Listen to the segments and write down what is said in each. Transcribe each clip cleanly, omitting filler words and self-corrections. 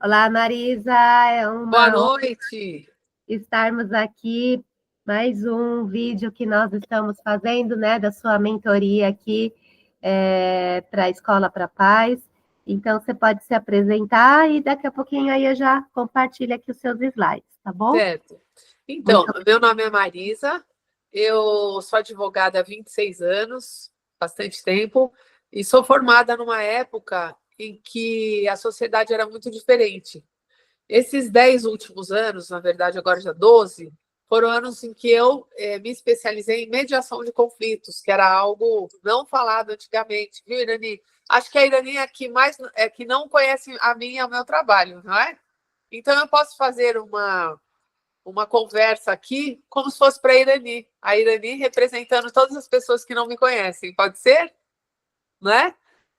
Olá, Marisa. É Boa uma honra noite. estarmos aqui. Mais um vídeo que nós estamos fazendo, né, da sua mentoria aqui para a Escola para a Paz. Então, você pode se apresentar e daqui a pouquinho aí eu já compartilho aqui os seus slides, tá bom? Certo. Então, Muito meu nome é Marisa, eu sou advogada há 26 anos, bastante tempo, e sou formada numa época em que a sociedade era muito diferente. Esses 10 últimos anos, na verdade, agora já 12, foram anos em que eu me especializei em mediação de conflitos, que era algo não falado antigamente, viu, Irani? Acho que a Irani é a que mais é que não conhece a mim e o meu trabalho, não é? Então eu posso fazer uma conversa aqui como se fosse para a Irani representando todas as pessoas que não me conhecem, pode ser? Né?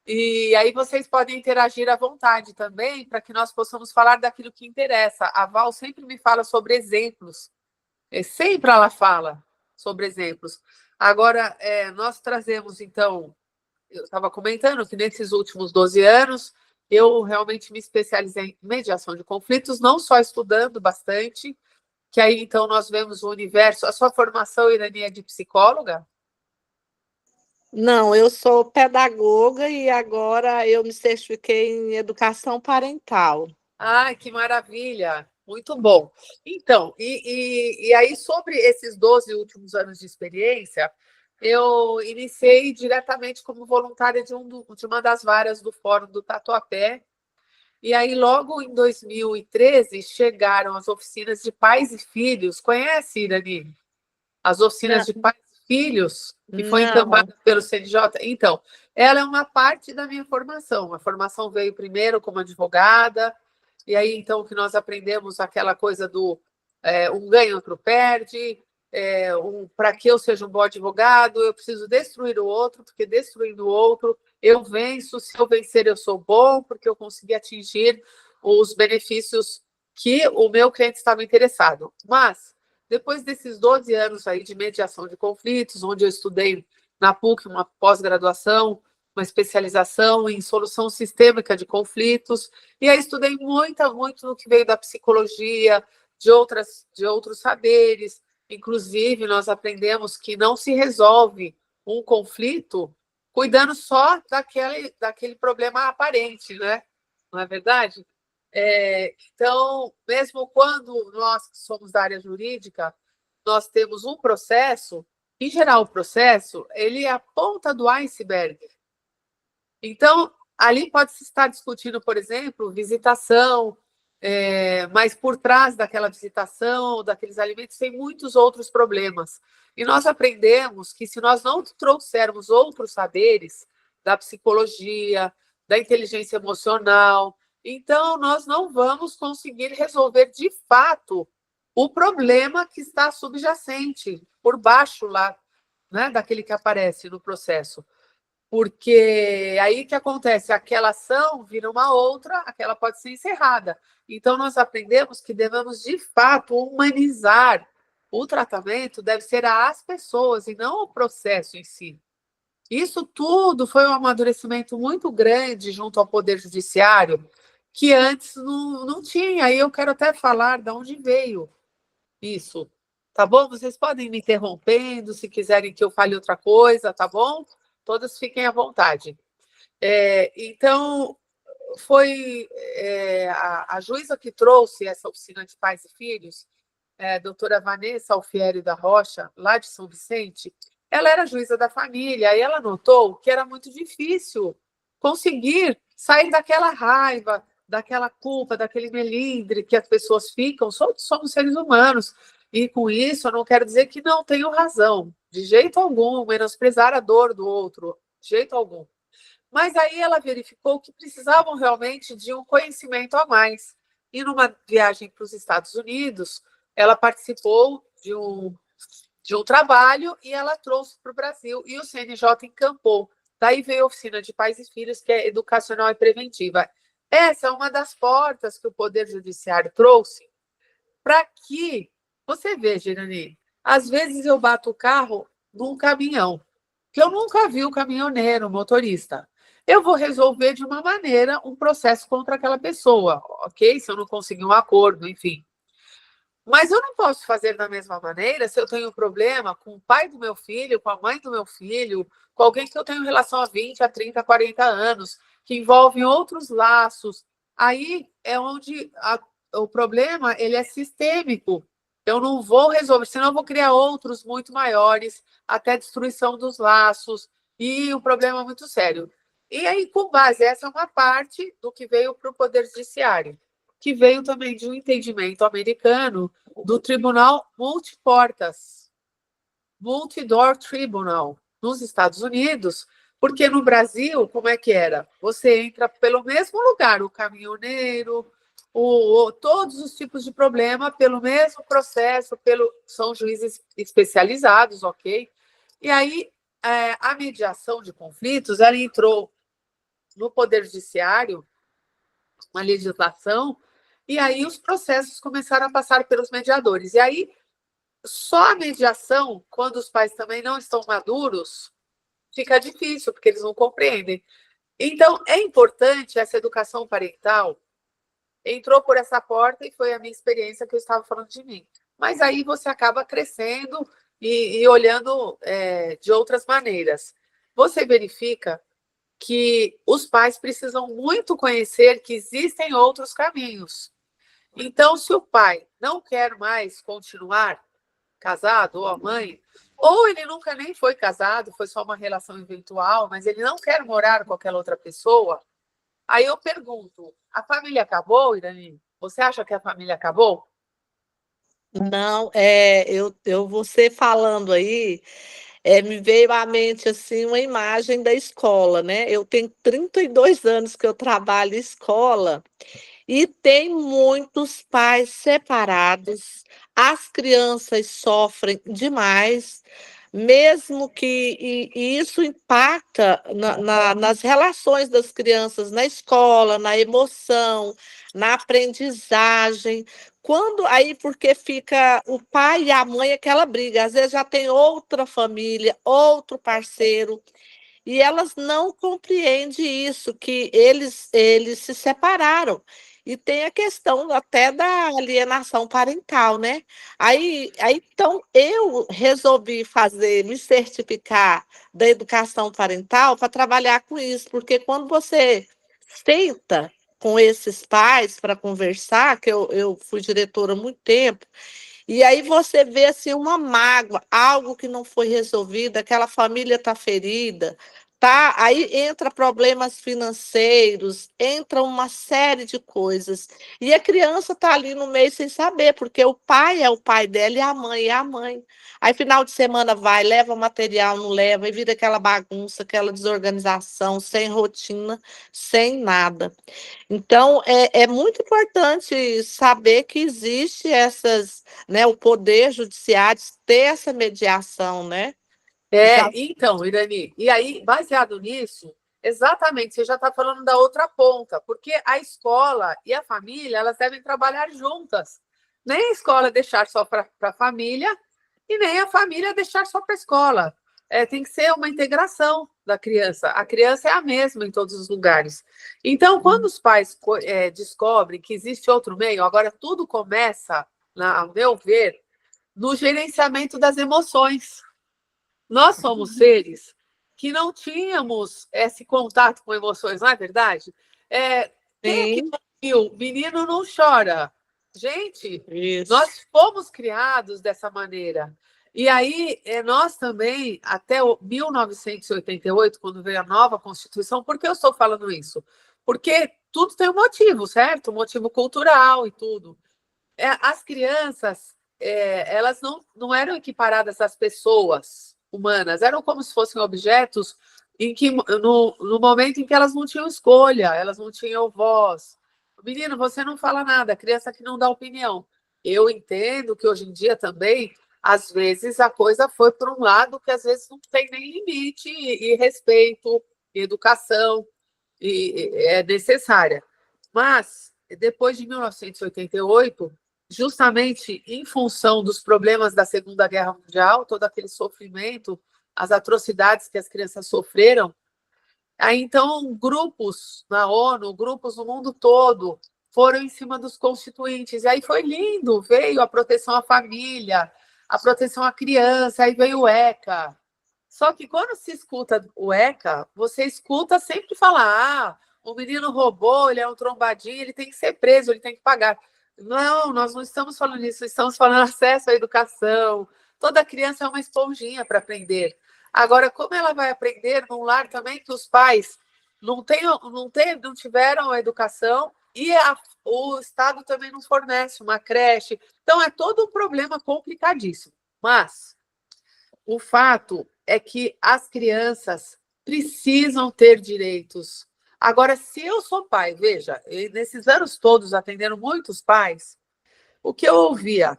E aí vocês podem interagir à vontade também, para que nós possamos falar daquilo que interessa. A Val sempre me fala sobre exemplos, sempre ela fala sobre exemplos. Agora, nós trazemos, então, eu estava comentando que nesses últimos 12 anos, eu realmente me especializei em mediação de conflitos, não só estudando bastante, que aí então nós vemos o universo. A sua formação, Irani, é de psicóloga? Não, eu sou pedagoga e agora eu me certifiquei em educação parental. Ai, que maravilha! Muito bom. Então, e aí, sobre esses 12 últimos anos de experiência, eu iniciei diretamente como voluntária de uma das varas do Fórum do Tatuapé. E aí, logo em 2013, chegaram as oficinas de pais e filhos. Conhece, Irani? As oficinas Não, de pais e filhos, que foi não. encampada pelo CNJ. Então, ela é uma parte da minha formação. A formação veio primeiro como advogada, e aí então que nós aprendemos aquela coisa do um ganha, outro perde, para que eu seja um bom advogado, eu preciso destruir o outro, porque destruindo o outro eu venço, se eu vencer eu sou bom, porque eu consegui atingir os benefícios que o meu cliente estava interessado. Mas depois desses 12 anos aí de mediação de conflitos, onde eu estudei na PUC uma pós-graduação, uma especialização em solução sistêmica de conflitos, e aí estudei muito no que veio da psicologia, de outros saberes. Inclusive, nós aprendemos que não se resolve um conflito cuidando só daquele problema aparente, né? Não é verdade? Então, mesmo quando nós que somos da área jurídica, nós temos um processo, em geral, o processo, ele é a ponta do iceberg. Então, ali pode-se estar discutindo, por exemplo, visitação, mas por trás daquela visitação, daqueles alimentos, tem muitos outros problemas. E nós aprendemos que se nós não trouxermos outros saberes da psicologia, da inteligência emocional, então nós não vamos conseguir resolver de fato o problema que está subjacente, por baixo lá, né, daquele que aparece no processo. Porque aí que acontece? Aquela ação vira uma outra, aquela pode ser encerrada. Então, nós aprendemos que devemos, de fato, humanizar o tratamento, deve ser as pessoas e não o processo em si. Isso tudo foi um amadurecimento muito grande junto ao Poder Judiciário, que antes não tinha. E eu quero até falar de onde veio isso. Tá bom? Vocês podem me interrompendo se quiserem que eu fale outra coisa, tá bom? Todas fiquem à vontade. Então, foi a juíza que trouxe essa oficina de pais e filhos, doutora Vanessa Alfieri da Rocha, lá de São Vicente. Ela era juíza da família e ela notou que era muito difícil conseguir sair daquela raiva, daquela culpa, daquele melindre que as pessoas ficam. Somos seres humanos. E com isso, eu não quero dizer que não tenho razão, de jeito algum, menosprezar a dor do outro, de jeito algum. Mas aí ela verificou que precisavam realmente de um conhecimento a mais. E numa viagem para os Estados Unidos, ela participou de um trabalho e ela trouxe para o Brasil e o CNJ encampou. Daí veio a oficina de pais e filhos, que é educacional e preventiva. Essa é uma das portas que o Poder Judiciário trouxe para que você veja, Irani, às vezes eu bato o carro num caminhão, que eu nunca vi o caminhoneiro, o motorista. eu vou resolver de uma maneira um processo contra aquela pessoa, ok? Se eu não conseguir um acordo, enfim. Mas eu não posso fazer da mesma maneira se eu tenho um problema com o pai do meu filho, com a mãe do meu filho, com alguém que eu tenho relação há 20, a 30, 40 anos, que envolve outros laços. Aí é onde o problema ele é sistêmico. Eu não vou resolver, senão eu vou criar outros muito maiores, até destruição dos laços, e o problema é muito sério. E aí, com base, essa é uma parte do que veio para o Poder Judiciário, que veio também de um entendimento americano do Tribunal Multiportas, Multi-Door Tribunal, nos Estados Unidos, porque no Brasil, como é que era? Você entra pelo mesmo lugar, o caminhoneiro, todos os tipos de problema, pelo mesmo processo, são juízes especializados, ok? E aí, a mediação de conflitos, ela entrou no Poder Judiciário, uma legislação, e aí os processos começaram a passar pelos mediadores. E aí, só a mediação, quando os pais também não estão maduros, fica difícil, porque eles não compreendem. Então, é importante essa educação parental. Entrou por essa porta e foi a minha experiência que eu estava falando de mim. Mas aí você acaba crescendo e olhando de outras maneiras. Você verifica que os pais precisam muito conhecer que existem outros caminhos. Então, se o pai não quer mais continuar casado, ou a mãe, ou ele nunca nem foi casado, foi só uma relação eventual, mas ele não quer morar com aquela outra pessoa, aí eu pergunto, a família acabou, Irani? Você acha que a família acabou? Não, você falando aí, me veio à mente assim uma imagem da escola, né? Eu tenho 32 anos que eu trabalho em escola e tem muitos pais separados, as crianças sofrem demais, mesmo que e isso impacta nas relações das crianças na escola, na emoção, na aprendizagem. Quando aí, porque fica o pai e a mãe aquela briga, às vezes já tem outra família, outro parceiro. E elas não compreendem isso, que eles se separaram. E tem a questão até da alienação parental, né? Então, eu resolvi me certificar da educação parental para trabalhar com isso, porque quando você senta com esses pais para conversar, que eu fui diretora há muito tempo, e aí você vê assim uma mágoa, algo que não foi resolvido, aquela família está ferida, tá? Aí entra problemas financeiros, entra uma série de coisas. E a criança está ali no meio sem saber, porque o pai é o pai dela e a mãe é a mãe. Aí final de semana vai, leva material, não leva, e vira aquela bagunça, aquela desorganização, sem rotina, sem nada. Então, é muito importante saber que existe né, o poder judiciário ter essa mediação, né? Já... Então, Irani, e aí, baseado nisso, exatamente, você já está falando da outra ponta, porque a escola e a família, elas devem trabalhar juntas. Nem a escola deixar só para a família e nem a família deixar só para a escola. Tem que ser uma integração da criança. A criança é a mesma em todos os lugares. Então, quando os pais descobrem que existe outro meio, agora tudo começa, ao meu ver, no gerenciamento das emoções. Nós somos seres que não tínhamos esse contato com emoções, não é verdade? Quem aqui não viu? Menino não chora. Gente, Isso. Nós fomos criados dessa maneira. E aí, nós também, até 1988, quando veio a nova Constituição, por que eu estou falando isso? Porque tudo tem um motivo, certo? Um motivo cultural e tudo. As crianças, elas não eram equiparadas às pessoas humanas, eram como se fossem objetos em que, no momento em que elas não tinham escolha, elas não tinham voz. Menino, você não fala nada, a criança que não dá opinião. Eu entendo que hoje em dia também, às vezes, a coisa foi por um lado que às vezes não tem nem limite e respeito, e educação, e é necessária. Mas, depois de 1988, justamente em função dos problemas da Segunda Guerra Mundial, todo aquele sofrimento, as atrocidades que as crianças sofreram, Aí, então, grupos na ONU, grupos no mundo todo, foram em cima dos constituintes. E aí foi lindo, veio a proteção à família, a proteção à criança, aí veio o ECA. Só que quando se escuta o ECA, você escuta sempre falar: ah, o menino roubou, ele é um trombadinho, ele tem que ser preso, ele tem que pagar. Não, nós não estamos falando isso, estamos falando acesso à educação. Toda criança é uma esponjinha para aprender. Agora, como ela vai aprender num lar também que os pais não tiveram a educação e o Estado também não fornece uma creche. Então, é todo um problema complicadíssimo. Mas o fato é que as crianças precisam ter direitos. Agora, se eu sou pai, veja, nesses anos todos atendendo muitos pais, o que eu ouvia?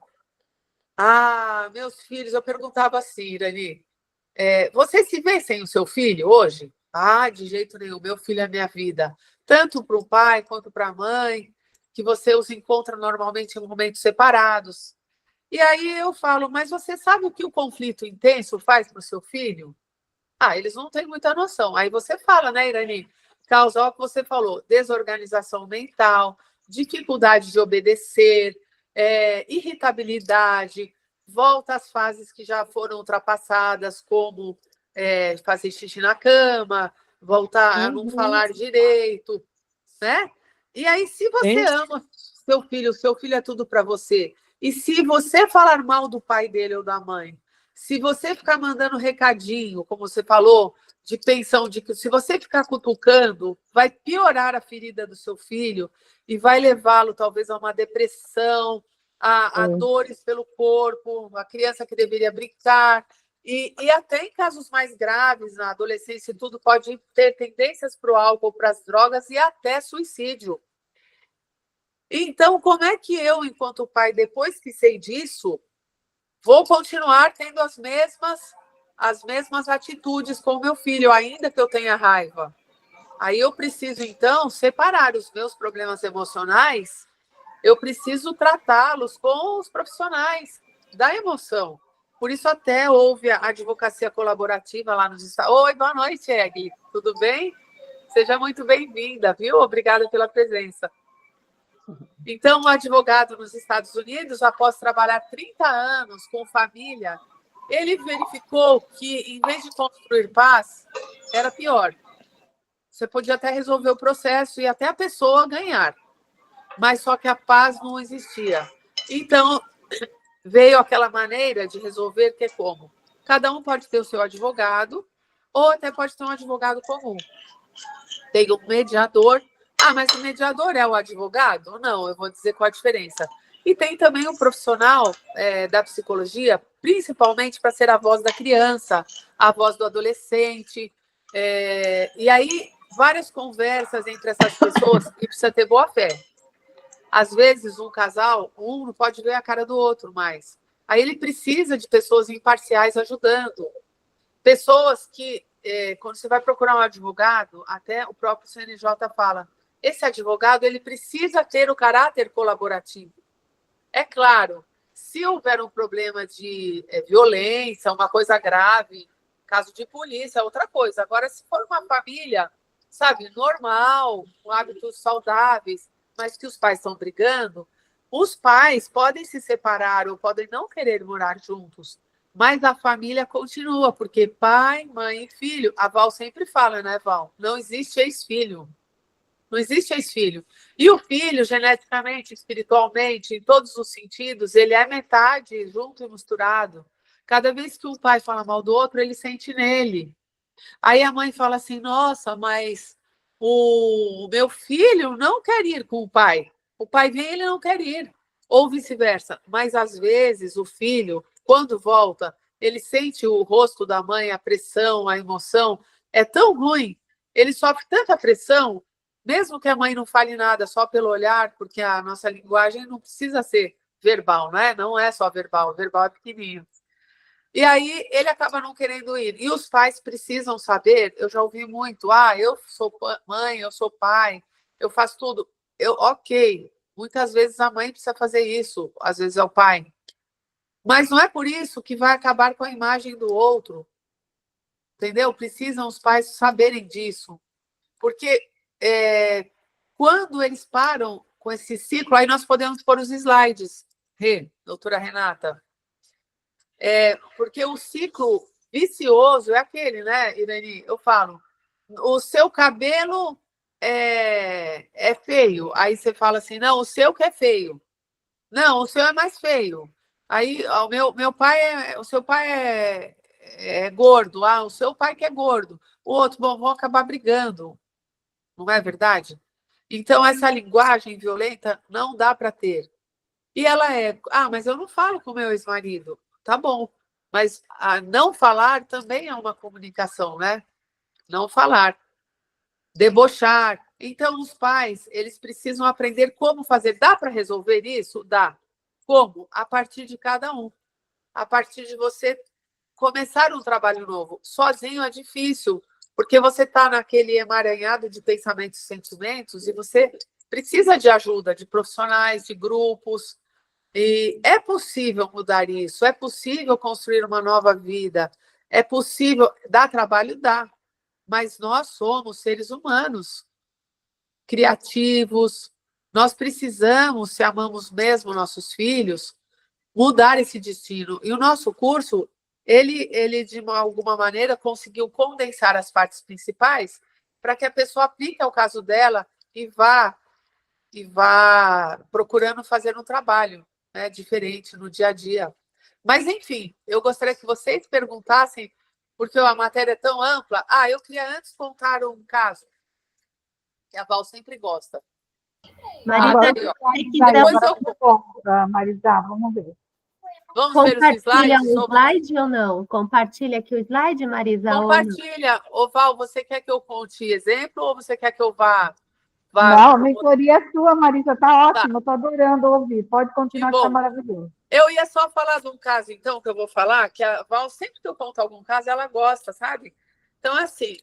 Ah, meus filhos, eu perguntava assim, Irani, você se vê sem o seu filho hoje? Ah, de jeito nenhum, meu filho é minha vida. Tanto para o pai quanto para a mãe, que você os encontra normalmente em momentos separados. E aí eu falo, mas você sabe o que o conflito intenso faz para o seu filho? Ah, eles não têm muita noção. Aí você fala, né, Irani? Causa o que você falou, desorganização mental, dificuldade de obedecer, irritabilidade, volta às fases que já foram ultrapassadas, como fazer xixi na cama, voltar a não falar direito, né? E aí, se você ama seu filho é tudo para você. E se você falar mal do pai dele ou da mãe, se você ficar mandando recadinho, como você falou, de pensão, de que se você ficar cutucando, vai piorar a ferida do seu filho e vai levá-lo talvez a uma depressão, a dores pelo corpo, a criança que deveria brincar. E até em casos mais graves, na adolescência e tudo, pode ter tendências para o álcool, para as drogas e até suicídio. Então, como é que eu, enquanto pai, depois que sei disso, vou continuar tendo as mesmas atitudes com o meu filho, ainda que eu tenha raiva? Aí eu preciso, então, separar os meus problemas emocionais, eu preciso tratá-los com os profissionais da emoção. Por isso até houve a advocacia colaborativa lá nos Estados Unidos. Oi, boa noite, Egli. Tudo bem? Seja muito bem-vinda, viu? Obrigada pela presença. Então, um advogado nos Estados Unidos, após trabalhar 30 anos com família, ele verificou que, em vez de construir paz, era pior. Você podia até resolver o processo e até a pessoa ganhar, mas só que a paz não existia. Então, veio aquela maneira de resolver que é como? Cada um pode ter o seu advogado, ou até pode ter um advogado comum. Tem um mediador. Ah, mas o mediador é o advogado? Não, eu vou dizer qual a diferença. E tem também um profissional da psicologia, principalmente para ser a voz da criança, a voz do adolescente. E aí, várias conversas entre essas pessoas, e precisa ter boa fé. Às vezes, um casal, um não pode ver a cara do outro mais. Aí ele precisa de pessoas imparciais ajudando. Pessoas que, quando você vai procurar um advogado, até o próprio CNJ fala, esse advogado ele precisa ter o caráter colaborativo. É claro, se houver um problema de violência, uma coisa grave, caso de polícia, outra coisa. Agora, se for uma família, sabe, normal, com hábitos saudáveis, mas que os pais estão brigando, os pais podem se separar ou podem não querer morar juntos, mas a família continua, porque pai, mãe e filho, a Val sempre fala, né, Val? Não existe ex-filho. Não existe ex-filho. E o filho, geneticamente, espiritualmente, em todos os sentidos, ele é metade, junto e misturado. Cada vez que um pai fala mal do outro, ele sente nele. Aí a mãe fala assim, nossa, mas o meu filho não quer ir com o pai. O pai vem e ele não quer ir. Ou vice-versa. Mas, às vezes, o filho, quando volta, ele sente o rosto da mãe, a pressão, a emoção. É tão ruim. Ele sofre tanta pressão, mesmo que a mãe não fale nada, só pelo olhar, porque a nossa linguagem não precisa ser verbal, né? Não é só verbal. O verbal é pequenininho. E aí ele acaba não querendo ir. E os pais precisam saber, eu já ouvi muito, eu sou mãe, eu sou pai, eu faço tudo. Ok, muitas vezes a mãe precisa fazer isso, às vezes é o pai. Mas não é por isso que vai acabar com a imagem do outro. Entendeu? Precisam os pais saberem disso. Porque quando eles param com esse ciclo, aí nós podemos pôr os slides, doutora Renata. Porque o ciclo vicioso é aquele, né, Irani? Eu falo, o seu cabelo é feio. Aí você fala assim, não, o seu que é feio. Não, o seu é mais feio. Aí o meu pai o seu pai é gordo. Ah, o seu pai que é gordo. O outro, bom, vão acabar brigando. Não é verdade? Então, essa linguagem violenta não dá para ter. E ela mas eu não falo com o meu ex-marido. Tá bom. Mas não falar também é uma comunicação, né? Não falar. Debochar. Então, os pais, eles precisam aprender como fazer. Dá para resolver isso? Dá. Como? A partir de cada um. A partir de você começar um trabalho novo. Sozinho é difícil, porque você está naquele emaranhado de pensamentos e sentimentos e você precisa de ajuda de profissionais, de grupos. E é possível mudar isso, é possível construir uma nova vida, é possível. Dá trabalho? Dá. Mas nós somos seres humanos, criativos. Nós precisamos, se amamos mesmo nossos filhos, mudar esse destino. E o nosso curso, ele de alguma maneira, conseguiu condensar as partes principais para que a pessoa aplique ao caso dela e vá procurando fazer um trabalho, né, diferente no dia a dia. Mas, enfim, eu gostaria que vocês perguntassem, porque a matéria é tão ampla. Eu queria antes contar um caso, que a Val sempre gosta. Marisa, Marisa, vamos ver. Vamos ver os slides? Compartilha o slide ou não? Compartilha aqui o slide, Marisa? Compartilha. Val, você quer que eu conte exemplo ou você quer que eu vá... Não, a mentoria é sua, Marisa, tá ótimo, estou adorando ouvir. Pode continuar, que está maravilhoso. Eu ia só falar de um caso, então, que eu vou falar, que a Val, sempre que eu conto algum caso, ela gosta, sabe? Então, assim,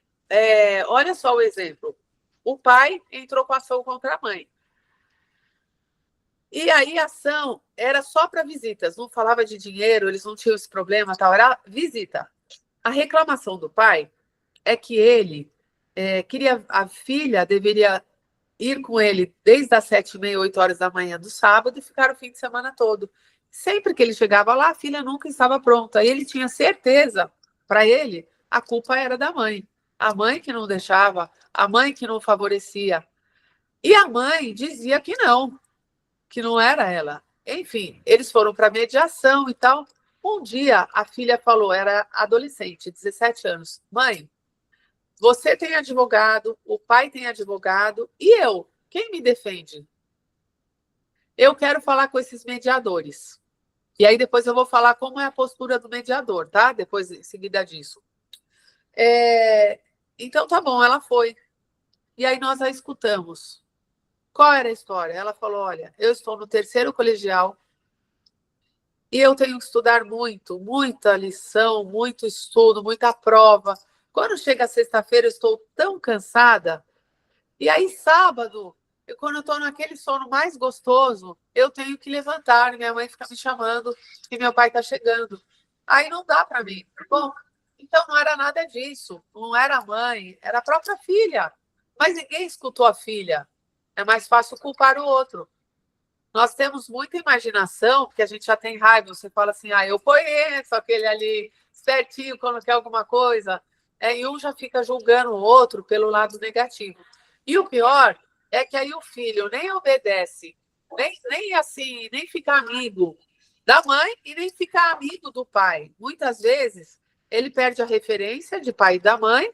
olha só o exemplo. O pai entrou com ação contra a mãe. E aí a ação era só para visitas, não falava de dinheiro, eles não tinham esse problema, tal, era visita. A reclamação do pai é que ele queria, a filha deveria ir com ele desde as 7h30, 8h da manhã do sábado e ficar o fim de semana todo. Sempre que ele chegava lá, a filha nunca estava pronta. E ele tinha certeza, para ele, a culpa era da mãe. A mãe que não deixava, a mãe que não favorecia. E a mãe dizia que não era ela. Enfim, eles foram para mediação e tal. Um dia, a filha falou, era adolescente, 17 anos. Mãe, você tem advogado, o pai tem advogado, e eu? Quem me defende? Eu quero falar com esses mediadores. E aí depois eu vou falar como é a postura do mediador, tá? Depois, em seguida disso. Então, tá bom, ela foi. E aí nós a escutamos. Qual era a história? Ela falou, olha, eu estou no 3º colegial e eu tenho que estudar muito, muita lição, muito estudo, muita prova. Quando chega a sexta-feira, eu estou tão cansada. E aí, sábado, quando eu estou naquele sono mais gostoso, eu tenho que levantar. Minha mãe fica me chamando e meu pai está chegando. Aí não dá para mim. Bom, então não era nada disso. Não era a mãe, era a própria filha. Mas ninguém escutou a filha. É mais fácil culpar o outro. Nós temos muita imaginação, porque a gente já tem raiva. Você fala assim, eu conheço aquele ali certinho quando quer alguma coisa. E um já fica julgando o outro pelo lado negativo. E o pior é que aí o filho nem obedece, nem fica amigo da mãe e nem fica amigo do pai. Muitas vezes ele perde a referência de pai e da mãe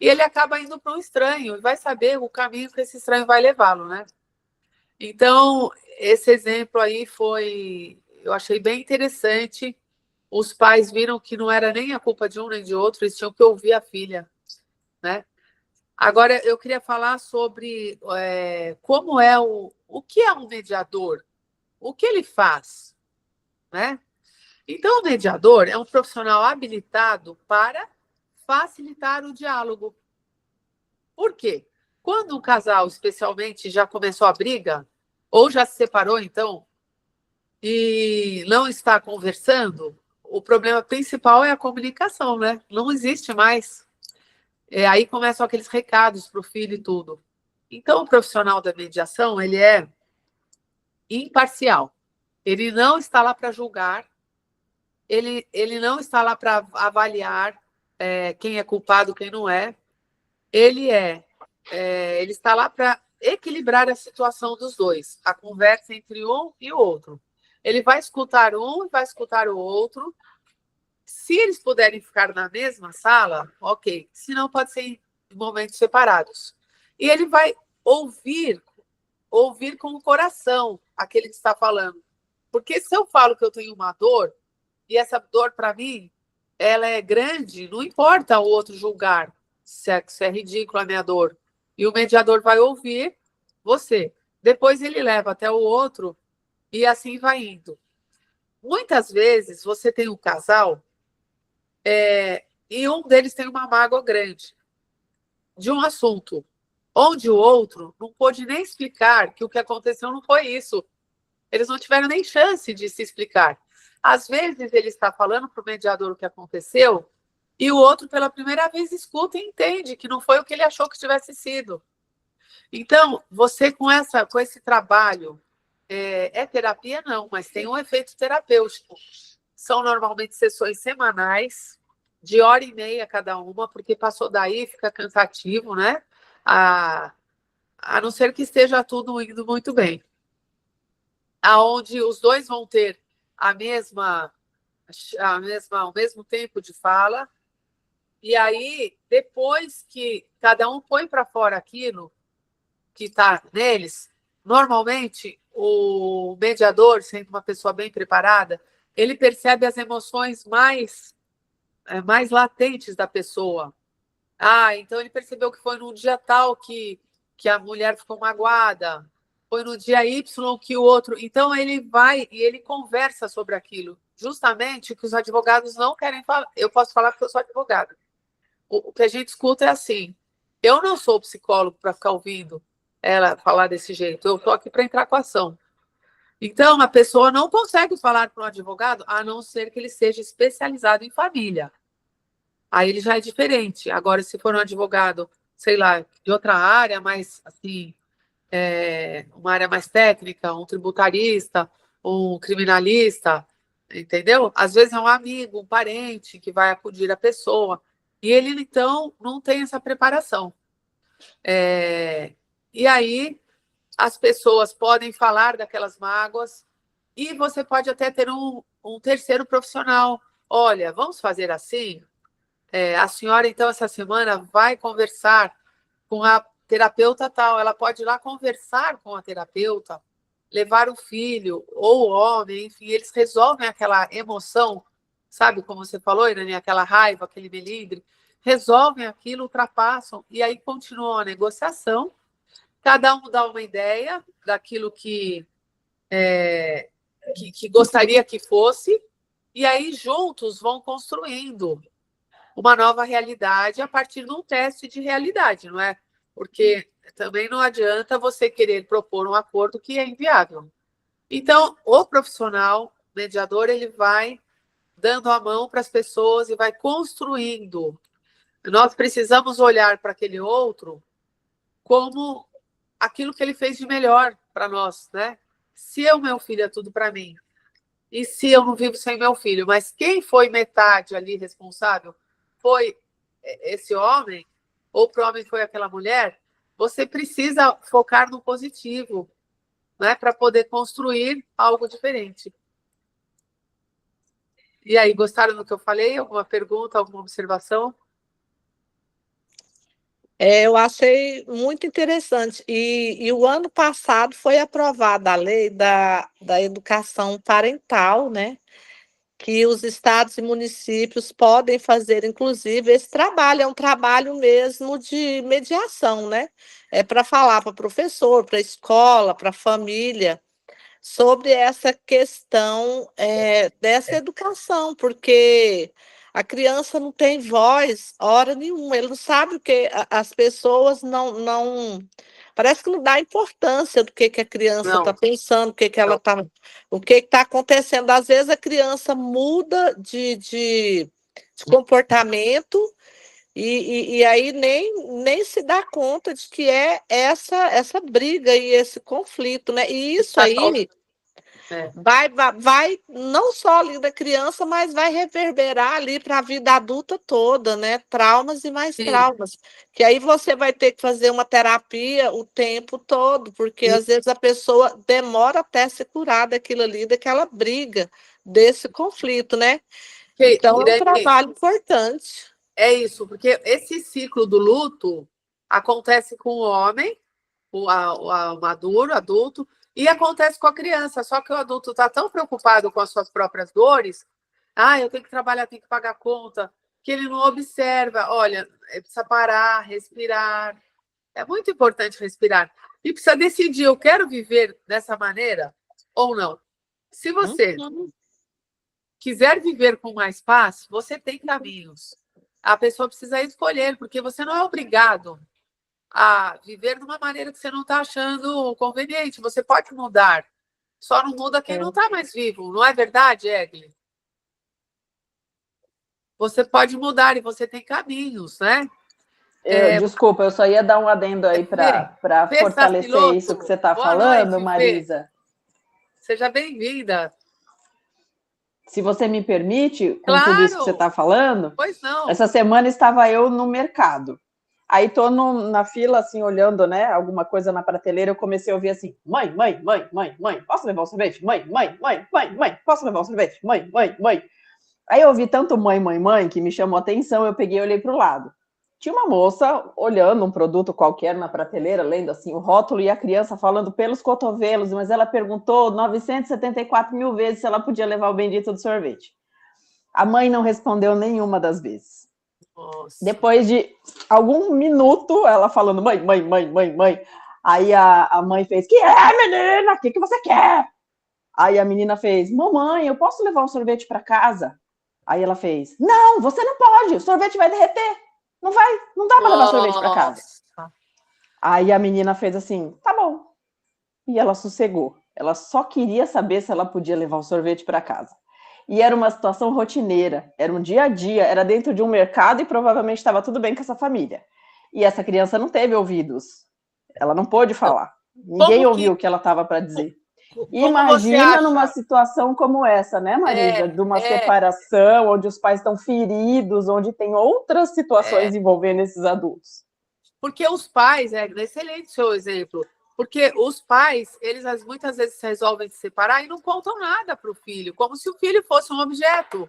e ele acaba indo para um estranho e vai saber o caminho que esse estranho vai levá-lo, né? Então, esse exemplo aí eu achei bem interessante. Os pais viram que não era nem a culpa de um nem de outro, eles tinham que ouvir a filha, né? Agora, eu queria falar sobre como é o que é um mediador, o que ele faz, né? Então, o mediador é um profissional habilitado para facilitar o diálogo. Por quê? Quando um casal, especialmente, já começou a briga, ou já se separou, então, e não está conversando, o problema principal é a comunicação, né? Não existe mais. Aí começam aqueles recados para o filho e tudo. Então, o profissional da mediação, ele é imparcial. Ele não está lá para julgar, ele não está lá para avaliar quem é culpado, quem não é. Ele está lá para equilibrar a situação dos dois, a conversa entre um e o outro. Ele vai escutar um e vai escutar o outro. Se eles puderem ficar na mesma sala, ok. Se não, pode ser em momentos separados. E ele vai ouvir com o coração aquele que está falando. Porque se eu falo que eu tenho uma dor, e essa dor, para mim, ela é grande, não importa o outro julgar se é ridícula a minha dor. E o mediador vai ouvir você. Depois ele leva até o outro e assim vai indo. Muitas vezes você tem um casal e um deles tem uma mágoa grande de um assunto, onde o outro não pôde nem explicar que o que aconteceu não foi isso. Eles não tiveram nem chance de se explicar. Às vezes ele está falando para o mediador o que aconteceu e o outro, pela primeira vez, escuta e entende que não foi o que ele achou que tivesse sido. Então, você com esse trabalho, é terapia? Não, mas tem um efeito terapêutico. São normalmente sessões semanais, de 1h30 cada uma, porque passou daí, fica cansativo, né? A não ser que esteja tudo indo muito bem. Aonde os dois vão ter o mesmo tempo de fala, e aí, depois que cada um põe para fora aquilo que está neles, normalmente o mediador, sendo uma pessoa bem preparada, ele percebe as emoções mais latentes da pessoa. Então ele percebeu que foi num dia tal que a mulher ficou magoada, foi no dia Y que o outro... Então ele vai e ele conversa sobre aquilo, justamente o que os advogados não querem falar. Eu posso falar porque eu sou advogada. O que a gente escuta é assim: eu não sou psicólogo para ficar ouvindo ela falar desse jeito, eu estou aqui para entrar com a ação. Então, a pessoa não consegue falar para um advogado, a não ser que ele seja especializado em família. Aí ele já é diferente. Agora, se for um advogado, sei lá, de outra área, mais assim, uma área mais técnica, um tributarista, um criminalista, entendeu? Às vezes é um amigo, um parente que vai acudir a pessoa. E ele, então, não tem essa preparação. E aí, as pessoas podem falar daquelas mágoas e você pode até ter um terceiro profissional. Olha, vamos fazer assim? A senhora, então, essa semana vai conversar com a terapeuta tal. Ela pode ir lá conversar com a terapeuta, levar o filho ou o homem, enfim, eles resolvem aquela emoção, sabe, como você falou, Irani, aquela raiva, aquele melindre, resolvem aquilo, ultrapassam, e aí continuam a negociação, cada um dá uma ideia daquilo que gostaria que fosse, e aí juntos vão construindo uma nova realidade a partir de um teste de realidade, não é? Porque também não adianta você querer propor um acordo que é inviável. Então, o profissional mediador, ele vai dando a mão para as pessoas e vai construindo. Nós precisamos olhar para aquele outro como aquilo que ele fez de melhor para nós, né? Se o meu filho é tudo para mim, e se eu não vivo sem meu filho, mas quem foi metade ali responsável foi esse homem, ou para o homem foi aquela mulher, você precisa focar no positivo, né, para poder construir algo diferente. E aí, gostaram do que eu falei? Alguma pergunta, alguma observação? Eu achei muito interessante. E o ano passado foi aprovada a lei da educação parental, né? Que os estados e municípios podem fazer, inclusive, esse trabalho. É um trabalho mesmo de mediação, né? É para falar para o professor, para a escola, para a família, sobre essa questão dessa educação, porque a criança não tem voz hora nenhuma, ele não sabe o que as pessoas não parece que não dá importância do que a criança está pensando, o que está acontecendo. Às vezes a criança muda de comportamento E aí nem se dá conta de que é essa briga e esse conflito, né? E isso aí vai não só ali da criança, mas vai reverberar ali para a vida adulta toda, né? Traumas e mais Sim. traumas. Que aí você vai ter que fazer uma terapia o tempo todo, porque às vezes a pessoa demora até se curar daquilo ali, daquela briga, desse conflito, né? Então é um trabalho importante. É isso, porque esse ciclo do luto acontece com o homem, o maduro, adulto, e acontece com a criança. Só que o adulto está tão preocupado com as suas próprias dores, eu tenho que trabalhar, tenho que pagar a conta, que ele não observa. Olha, precisa parar, respirar. É muito importante respirar. E precisa decidir, eu quero viver dessa maneira ou não. Se você quiser viver com mais paz, você tem caminhos. A pessoa precisa escolher, porque você não é obrigado a viver de uma maneira que você não está achando conveniente. Você pode mudar. Só não muda quem não está mais vivo. Não é verdade, Egli? Você pode mudar e você tem caminhos, né? Desculpa, eu só ia dar um adendo aí para fortalecer isso que você está falando, Marisa. Seja bem-vinda. Se você me permite, com tudo isso que você está falando, pois não. Essa semana estava eu no mercado. Aí estou na fila, assim, olhando, né, alguma coisa na prateleira, eu comecei a ouvir assim, mãe, posso levar um sorvete? Mãe, posso levar um sorvete? Mãe. Aí eu ouvi tanto mãe, que me chamou a atenção, eu peguei e olhei para o lado. Tinha uma moça olhando um produto qualquer na prateleira, lendo assim o rótulo, e a criança falando pelos cotovelos, mas ela perguntou 974 mil vezes se ela podia levar o bendito do sorvete. A mãe não respondeu nenhuma das vezes. Nossa. Depois de algum minuto, ela falando, mãe. Aí a mãe fez, que é, menina? O que você quer? Aí a menina fez, mamãe, eu posso levar um sorvete para casa? Aí ela fez, não, você não pode, o sorvete vai derreter. Não dá para levar sorvete para casa. Aí a menina fez assim, tá bom. E ela sossegou. Ela só queria saber se ela podia levar o sorvete para casa. E era uma situação rotineira, era um dia a dia, era dentro de um mercado e provavelmente estava tudo bem com essa família. E essa criança não teve ouvidos. Ela não pôde falar. Ninguém ouviu o que ela estava para dizer. Imagina numa situação como essa, né, Marisa? De uma separação, onde os pais estão feridos, onde tem outras situações envolvendo esses adultos. Porque os pais, excelente seu exemplo, porque os pais, eles muitas vezes resolvem se separar e não contam nada para o filho, como se o filho fosse um objeto.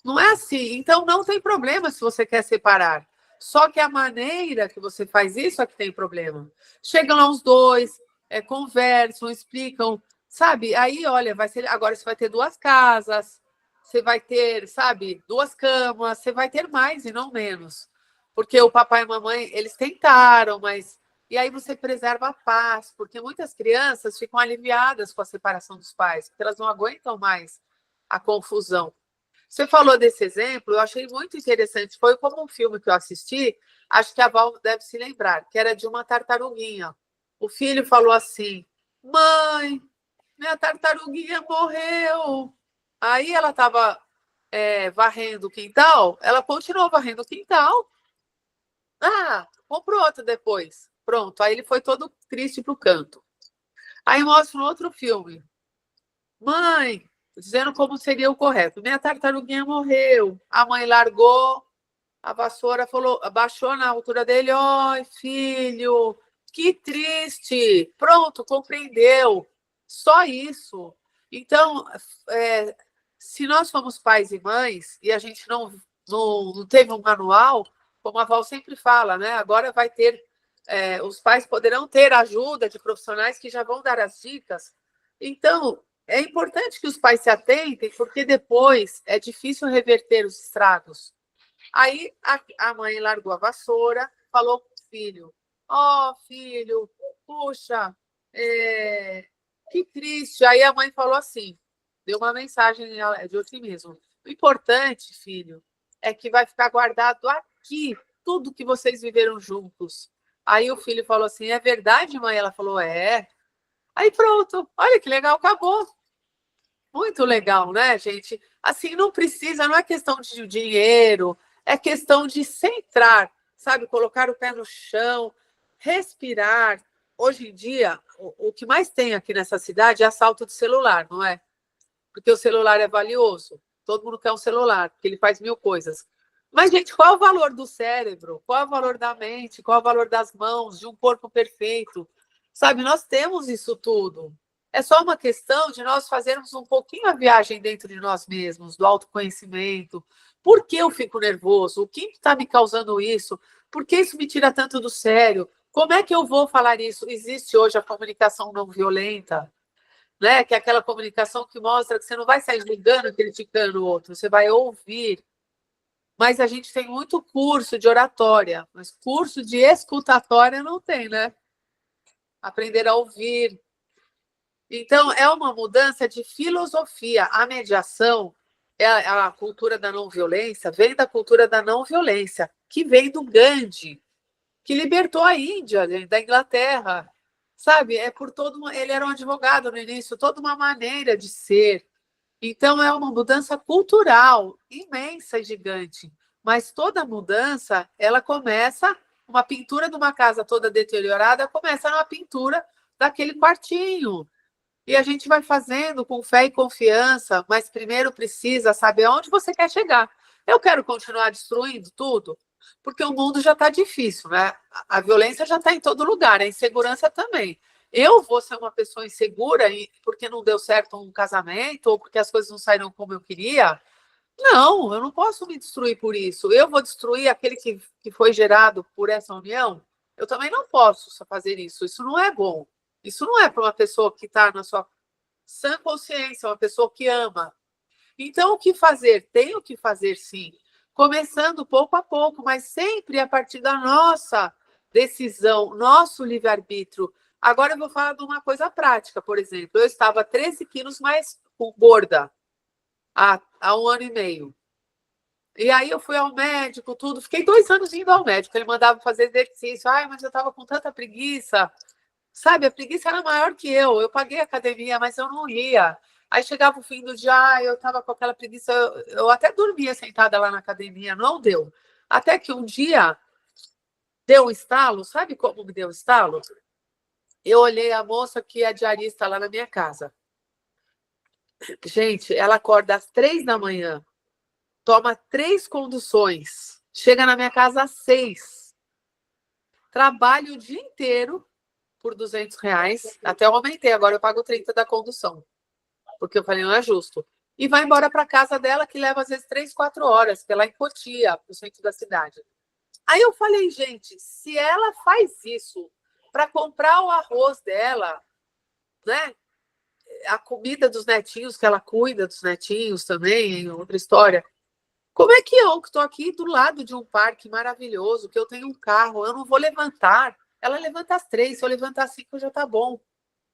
Não é assim. Então, não tem problema se você quer separar. Só que a maneira que você faz isso é que tem problema. Chegam lá os dois, conversam, explicam, sabe? Aí, olha, agora você vai ter 2 casas, você vai ter, sabe, 2 camas, você vai ter mais e não menos. Porque o papai e a mamãe, eles tentaram, mas... E aí você preserva a paz, porque muitas crianças ficam aliviadas com a separação dos pais, porque elas não aguentam mais a confusão. Você falou desse exemplo, eu achei muito interessante. Foi como um filme que eu assisti, acho que a Val deve se lembrar, que era de uma tartaruguinha. O filho falou assim, mãe, minha tartaruguinha morreu. Aí ela estava varrendo o quintal, ela continuou varrendo o quintal. Comprou outra depois. Pronto, aí ele foi todo triste pro canto. Aí mostra um outro filme. Mãe, dizendo como seria o correto. Minha tartaruguinha morreu. A mãe largou, a vassoura falou, abaixou na altura dele. Ai, filho, que triste. Pronto, compreendeu. Só isso. Então, se nós somos pais e mães e a gente não teve um manual, como a Val sempre fala, né? Agora vai ter, os pais poderão ter ajuda de profissionais que já vão dar as dicas. Então, é importante que os pais se atentem, porque depois é difícil reverter os estragos. Aí a mãe largou a vassoura, falou para o filho, filho, puxa, que triste. Aí a mãe falou assim, deu uma mensagem de otimismo. O importante, filho, é que vai ficar guardado aqui tudo que vocês viveram juntos. Aí o filho falou assim, é verdade, mãe? Ela falou, é. Aí pronto, olha que legal, acabou. Muito legal, né, gente? Assim, não é questão de dinheiro, É questão de centrar, sabe? Colocar o pé no chão, respirar. Hoje em dia, o que mais tem aqui nessa cidade é assalto de celular, não é? Porque o celular é valioso. Todo mundo quer um celular, porque ele faz 1000 coisas. Mas, gente, qual é o valor do cérebro? Qual é o valor da mente? Qual é o valor das mãos, de um corpo perfeito? Sabe, nós temos isso tudo. É só uma questão de nós fazermos um pouquinho a viagem dentro de nós mesmos, do autoconhecimento. Por que eu fico nervoso? O que está me causando isso? Por que isso me tira tanto do sério? Como é que eu vou falar isso? Existe hoje a comunicação não violenta, né? Que é aquela comunicação que mostra que você não vai sair julgando, criticando o outro, você vai ouvir. Mas a gente tem muito curso de oratória, mas curso de escutatória não tem, né? Aprender a ouvir. Então, é uma mudança de filosofia. A mediação, a cultura da não violência, vem da cultura da não violência, que vem do Gandhi, que libertou a Índia, da Inglaterra. Sabe? Ele era um advogado no início, toda uma maneira de ser. Então, é uma mudança cultural imensa e gigante. Mas toda mudança, ela começa, uma pintura de uma casa toda deteriorada, começa numa pintura daquele quartinho. E a gente vai fazendo com fé e confiança, mas primeiro precisa saber onde você quer chegar. Eu quero continuar destruindo tudo, porque o mundo já está difícil, né? A violência já está em todo lugar, a insegurança também. Eu vou ser uma pessoa insegura porque não deu certo um casamento ou porque as coisas não saíram como eu queria? Não, eu não posso me destruir por isso. Eu vou destruir aquele que foi gerado por essa união? Eu também não posso fazer isso. Isso não é bom. Isso não é para uma pessoa que está na sua sã consciência, uma pessoa que ama. Então, o que fazer? Tem o que fazer, sim. Começando pouco a pouco, mas sempre a partir da nossa decisão, nosso livre-arbítrio. Agora eu vou falar de uma coisa prática, por exemplo. Eu estava 13 quilos mais gorda há 1 ano e meio. E aí eu fui ao médico, tudo. Fiquei 2 anos indo ao médico. Ele mandava fazer exercício. Ai, mas eu estava com tanta preguiça. Sabe, a preguiça era maior que eu. Eu paguei a academia, mas eu não ia. Aí chegava o fim do dia, eu estava com aquela preguiça. Eu até dormia sentada lá na academia. Não deu. Até que um dia deu um estalo. Sabe como me deu um estalo? Eu olhei a moça que é diarista lá na minha casa. Gente, ela acorda às 3 da manhã, toma 3 conduções, chega na minha casa às 6, trabalha o dia inteiro por R$200, até eu aumentei, agora eu pago 30 da condução, porque eu falei, não é justo. E vai embora para casa dela, que leva às vezes 3, 4 horas, que é lá em Cotia, no centro da cidade. Aí eu falei, gente, se ela faz isso para comprar o arroz dela, né? A comida dos netinhos, que ela cuida dos netinhos também, outra história. Como é que eu, que estou aqui do lado de um parque maravilhoso, que eu tenho um carro, eu não vou levantar? Ela levanta às 3, se eu levantar às 5 já está bom.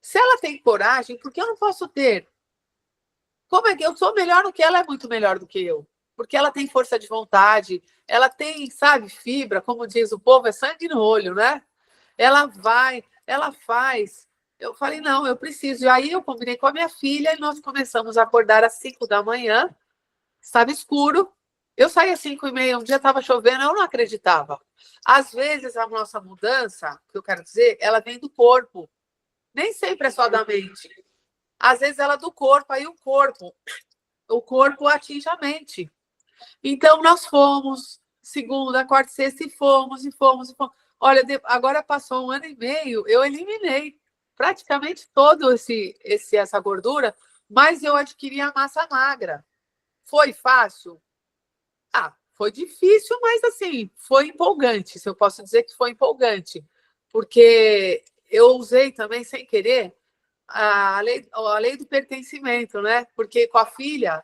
Se ela tem coragem, por que eu não posso ter? Como é que eu sou melhor do que ela? É muito melhor do que eu. Porque ela tem força de vontade, ela tem, sabe, fibra, como diz o povo, é sangue no olho, né? Ela vai, ela faz. Eu falei, não, eu preciso. E aí eu combinei com a minha filha e nós começamos a acordar às 5 da manhã. Estava escuro. Eu saí às 5h30, um dia estava chovendo, eu não acreditava. Às vezes, a nossa mudança, que eu quero dizer, ela vem do corpo. Nem sempre é só da mente. Às vezes ela é do corpo, aí o corpo atinge a mente. Então, nós fomos, segunda, quarta, sexta, e fomos. Olha, agora passou 1 ano e meio, eu eliminei praticamente todo essa gordura, mas eu adquiri a massa magra. Foi fácil? Foi difícil, mas assim, foi empolgante, se eu posso dizer que foi empolgante, porque eu usei também, sem querer, a lei do pertencimento, né? Porque com a filha...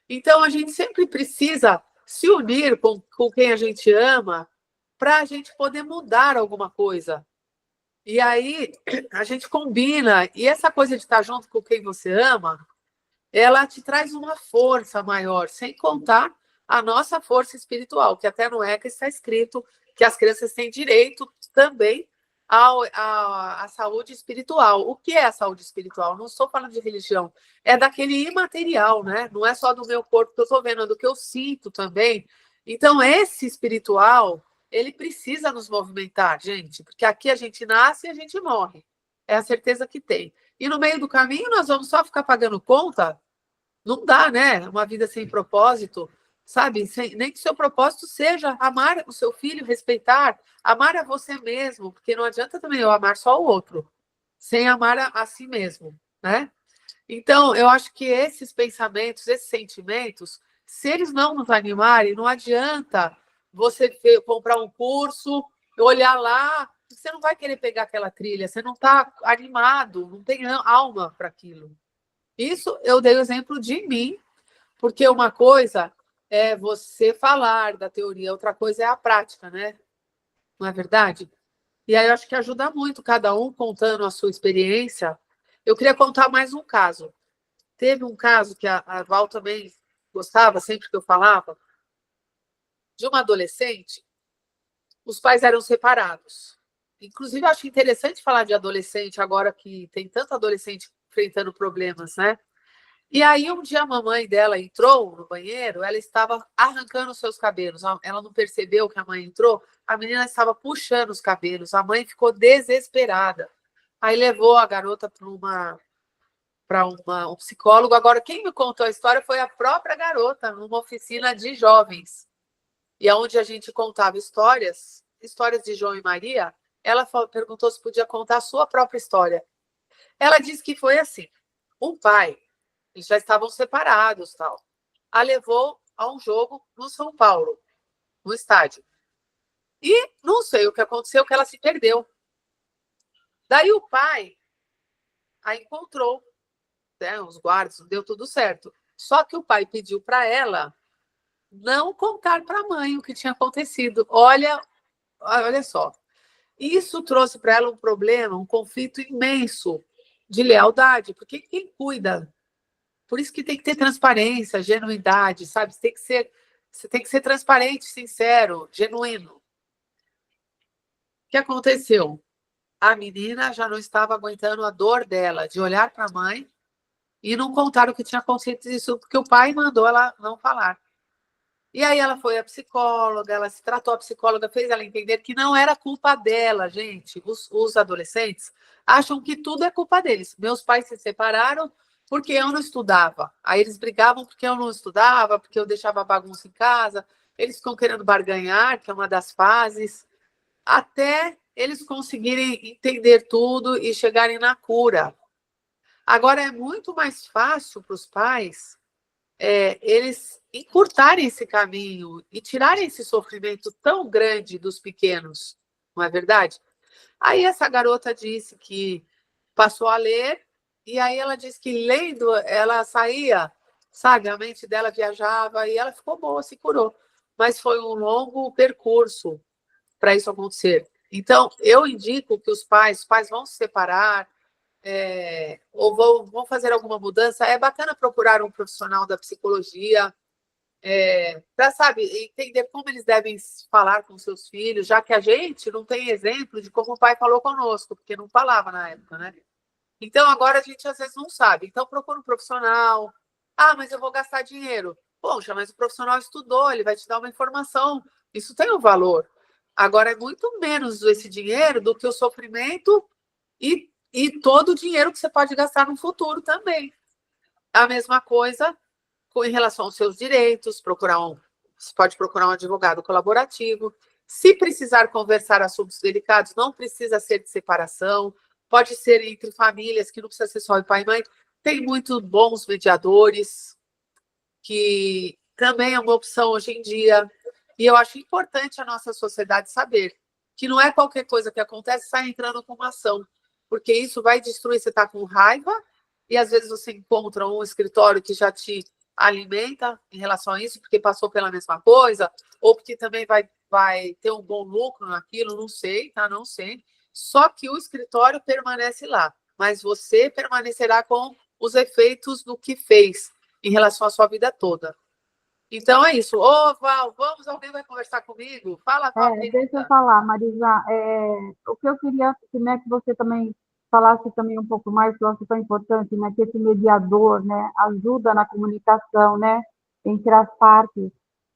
Então, a gente sempre precisa se unir com quem a gente ama para a gente poder mudar alguma coisa. E aí, a gente combina. E essa coisa de estar junto com quem você ama, ela te traz uma força maior, sem contar a nossa força espiritual, que até no ECA está escrito que as crianças têm direito também à saúde espiritual. O que é a saúde espiritual? Não estou falando de religião, é daquele imaterial, né? Não é só do meu corpo que eu estou vendo, é do que eu sinto também. Então, esse espiritual, ele precisa nos movimentar, gente, porque aqui a gente nasce e a gente morre. É a certeza que tem. E no meio do caminho nós vamos só ficar pagando conta? Não dá, né? Uma vida sem propósito, sabe? Nem que o seu propósito seja amar o seu filho, respeitar, amar a você mesmo, porque não adianta também eu amar só o outro, sem amar a si mesmo, né? Então, eu acho que esses pensamentos, esses sentimentos, se eles não nos animarem, não adianta você comprar um curso, olhar lá, você não vai querer pegar aquela trilha, você não está animado, não tem alma para aquilo. Isso eu dei o exemplo de mim, porque uma coisa é você falar da teoria, outra coisa é a prática, né? Não é verdade? E aí eu acho que ajuda muito cada um contando a sua experiência. Eu queria contar mais um caso. Teve um caso que a Val também gostava, sempre que eu falava, de uma adolescente, os pais eram separados. Inclusive, eu acho interessante falar de adolescente agora que tem tanto adolescente enfrentando problemas, né? E aí, um dia a mamãe dela entrou no banheiro, ela estava arrancando os seus cabelos. Ela não percebeu que a mãe entrou, a menina estava puxando os cabelos. A mãe ficou desesperada. Aí levou a garota para um psicólogo. Agora, quem me contou a história foi a própria garota, numa oficina de jovens. E onde a gente contava histórias de João e Maria, ela perguntou se podia contar a sua própria história. Ela disse que foi assim. O pai, eles já estavam separados, tal. A levou a um jogo no São Paulo, no estádio. E não sei o que aconteceu, que ela se perdeu. Daí o pai a encontrou, né, os guardas, deu tudo certo. Só que o pai pediu para ela não contar para a mãe o que tinha acontecido. Olha só. Isso trouxe para ela um problema, um conflito imenso de lealdade, porque quem cuida? Por isso que tem que ter transparência, genuidade, sabe? Você tem que ser transparente, sincero, genuíno. O que aconteceu? A menina já não estava aguentando a dor dela de olhar para a mãe e não contar o que tinha acontecido, porque o pai mandou ela não falar. E aí ela foi à psicóloga, ela se tratou, a psicóloga fez ela entender que não era culpa dela, gente. Os adolescentes acham que tudo é culpa deles. Meus pais se separaram porque eu não estudava. Aí eles brigavam porque eu não estudava, porque eu deixava bagunça em casa. Eles ficam querendo barganhar, que é uma das fases, até eles conseguirem entender tudo e chegarem na cura. Agora, é muito mais fácil para os pais eles encurtarem esse caminho e tirarem esse sofrimento tão grande dos pequenos, não é verdade? Aí essa garota disse que passou a ler, e aí ela disse que lendo, ela saía, sabe, a mente dela viajava e ela ficou boa, se curou. Mas foi um longo percurso para isso acontecer. Então, eu indico que os pais vão se separar, ou vão fazer alguma mudança. É bacana procurar um profissional da psicologia para, sabe, entender como eles devem falar com seus filhos, já que a gente não tem exemplo de como o pai falou conosco, porque não falava na época, né? Então, agora a gente às vezes não sabe. Então, procura um profissional. Ah, mas eu vou gastar dinheiro. Poxa, mas o profissional estudou, ele vai te dar uma informação. Isso tem um valor. Agora, é muito menos esse dinheiro do que o sofrimento e todo o dinheiro que você pode gastar no futuro também. A mesma coisa em relação aos seus direitos, você pode procurar um advogado colaborativo. Se precisar conversar assuntos delicados, não precisa ser de separação, pode ser entre famílias, que não precisa ser só pai e mãe. Tem muitos bons mediadores, que também é uma opção hoje em dia. E eu acho importante a nossa sociedade saber que não é qualquer coisa que acontece sai entrando com uma ação, porque isso vai destruir. Você está com raiva e às vezes você encontra um escritório que já te alimenta em relação a isso, porque passou pela mesma coisa, ou porque também vai ter um bom lucro naquilo, não sei, tá? Não sei. Só que o escritório permanece lá, mas você permanecerá com os efeitos do que fez em relação à sua vida toda. Então é isso. Ô, Val, alguém vai conversar comigo? Fala, Val. Deixa eu falar, Marisa, o que eu queria, né, que você também falasse também um pouco mais, que eu acho tão importante, né, que esse mediador, né, ajuda na comunicação, né, entre as partes.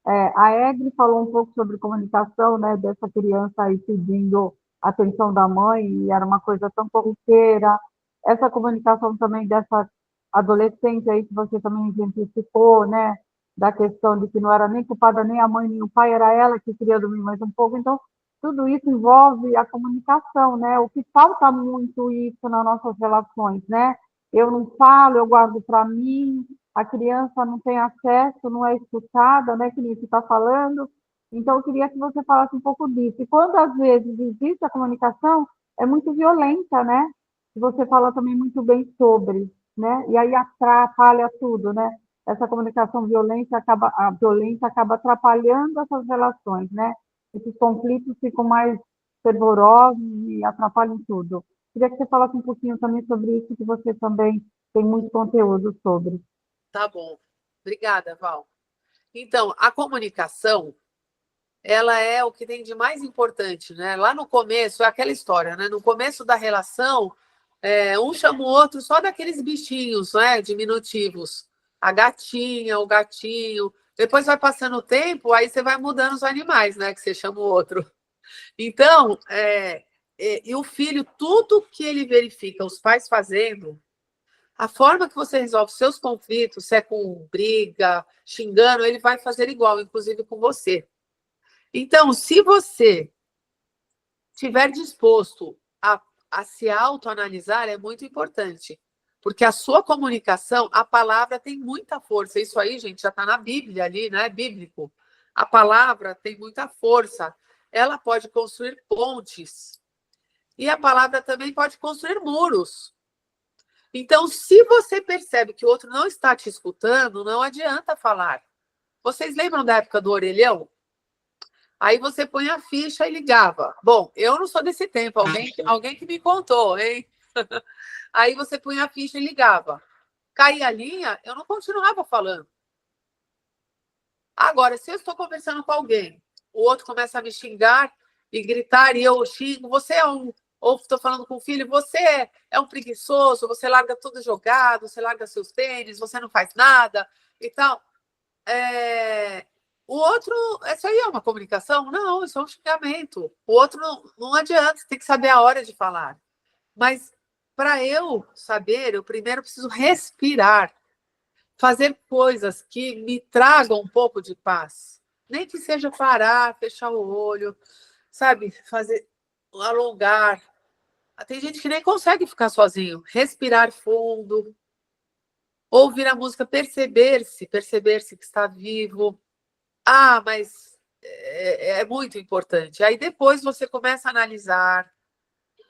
A Egri falou um pouco sobre comunicação, né, dessa criança aí pedindo atenção da mãe, e era uma coisa tão corriqueira. Essa comunicação também dessa adolescente aí que você também exemplificou, né, da questão de que não era nem culpada nem a mãe nem o pai, era ela que queria dormir mais um pouco. Então, tudo isso envolve a comunicação, né? O que falta muito isso nas nossas relações, né? Eu não falo, eu guardo para mim, a criança não tem acesso, não é escutada, né, que nem você está falando. Então, eu queria que você falasse um pouco disso. E quando, às vezes, existe a comunicação, é muito violenta, né? Você fala também muito bem sobre, né? E aí atrapalha tudo, né? Essa comunicação violenta acaba atrapalhando essas relações, né? Esses conflitos ficam mais fervorosos e atrapalham tudo. Queria que você falasse um pouquinho também sobre isso, que você também tem muito conteúdo sobre. Tá bom. Obrigada, Val. Então, a comunicação, ela é o que tem de mais importante, né? Lá no começo, é aquela história, né? No começo da relação, um chama o outro só daqueles bichinhos, né? Diminutivos. A gatinha, o gatinho. Depois vai passando o tempo, aí você vai mudando os animais, né? Que você chama o outro. Então, e o filho, tudo que ele verifica os pais fazendo, a forma que você resolve seus conflitos, se é com briga, xingando, ele vai fazer igual, inclusive com você. Então, se você estiver disposto a se autoanalisar, é muito importante. Porque a sua comunicação, a palavra tem muita força. Isso aí, gente, já está na Bíblia ali, né? É bíblico. A palavra tem muita força. Ela pode construir pontes. E a palavra também pode construir muros. Então, se você percebe que o outro não está te escutando, não adianta falar. Vocês lembram da época do orelhão? Aí você põe a ficha e ligava. Bom, eu não sou desse tempo, alguém que me contou, hein? Aí você põe a ficha e ligava. Caía a linha, eu não continuava falando. Agora, se eu estou conversando com alguém, o outro começa a me xingar e gritar, e eu xingo, você é um... Ou estou falando com o filho, você é um preguiçoso, você larga tudo jogado, você larga seus tênis, você não faz nada e tal. O outro, isso aí é uma comunicação? Não, isso é um xingamento. O outro não adianta, você tem que saber a hora de falar. Mas para eu saber, eu primeiro preciso respirar, fazer coisas que me tragam um pouco de paz. Nem que seja parar, fechar o olho, sabe? Fazer, alongar. Tem gente que nem consegue ficar sozinho. Respirar fundo, ouvir a música, perceber-se que está vivo. Ah, mas é muito importante. Aí depois você começa a analisar,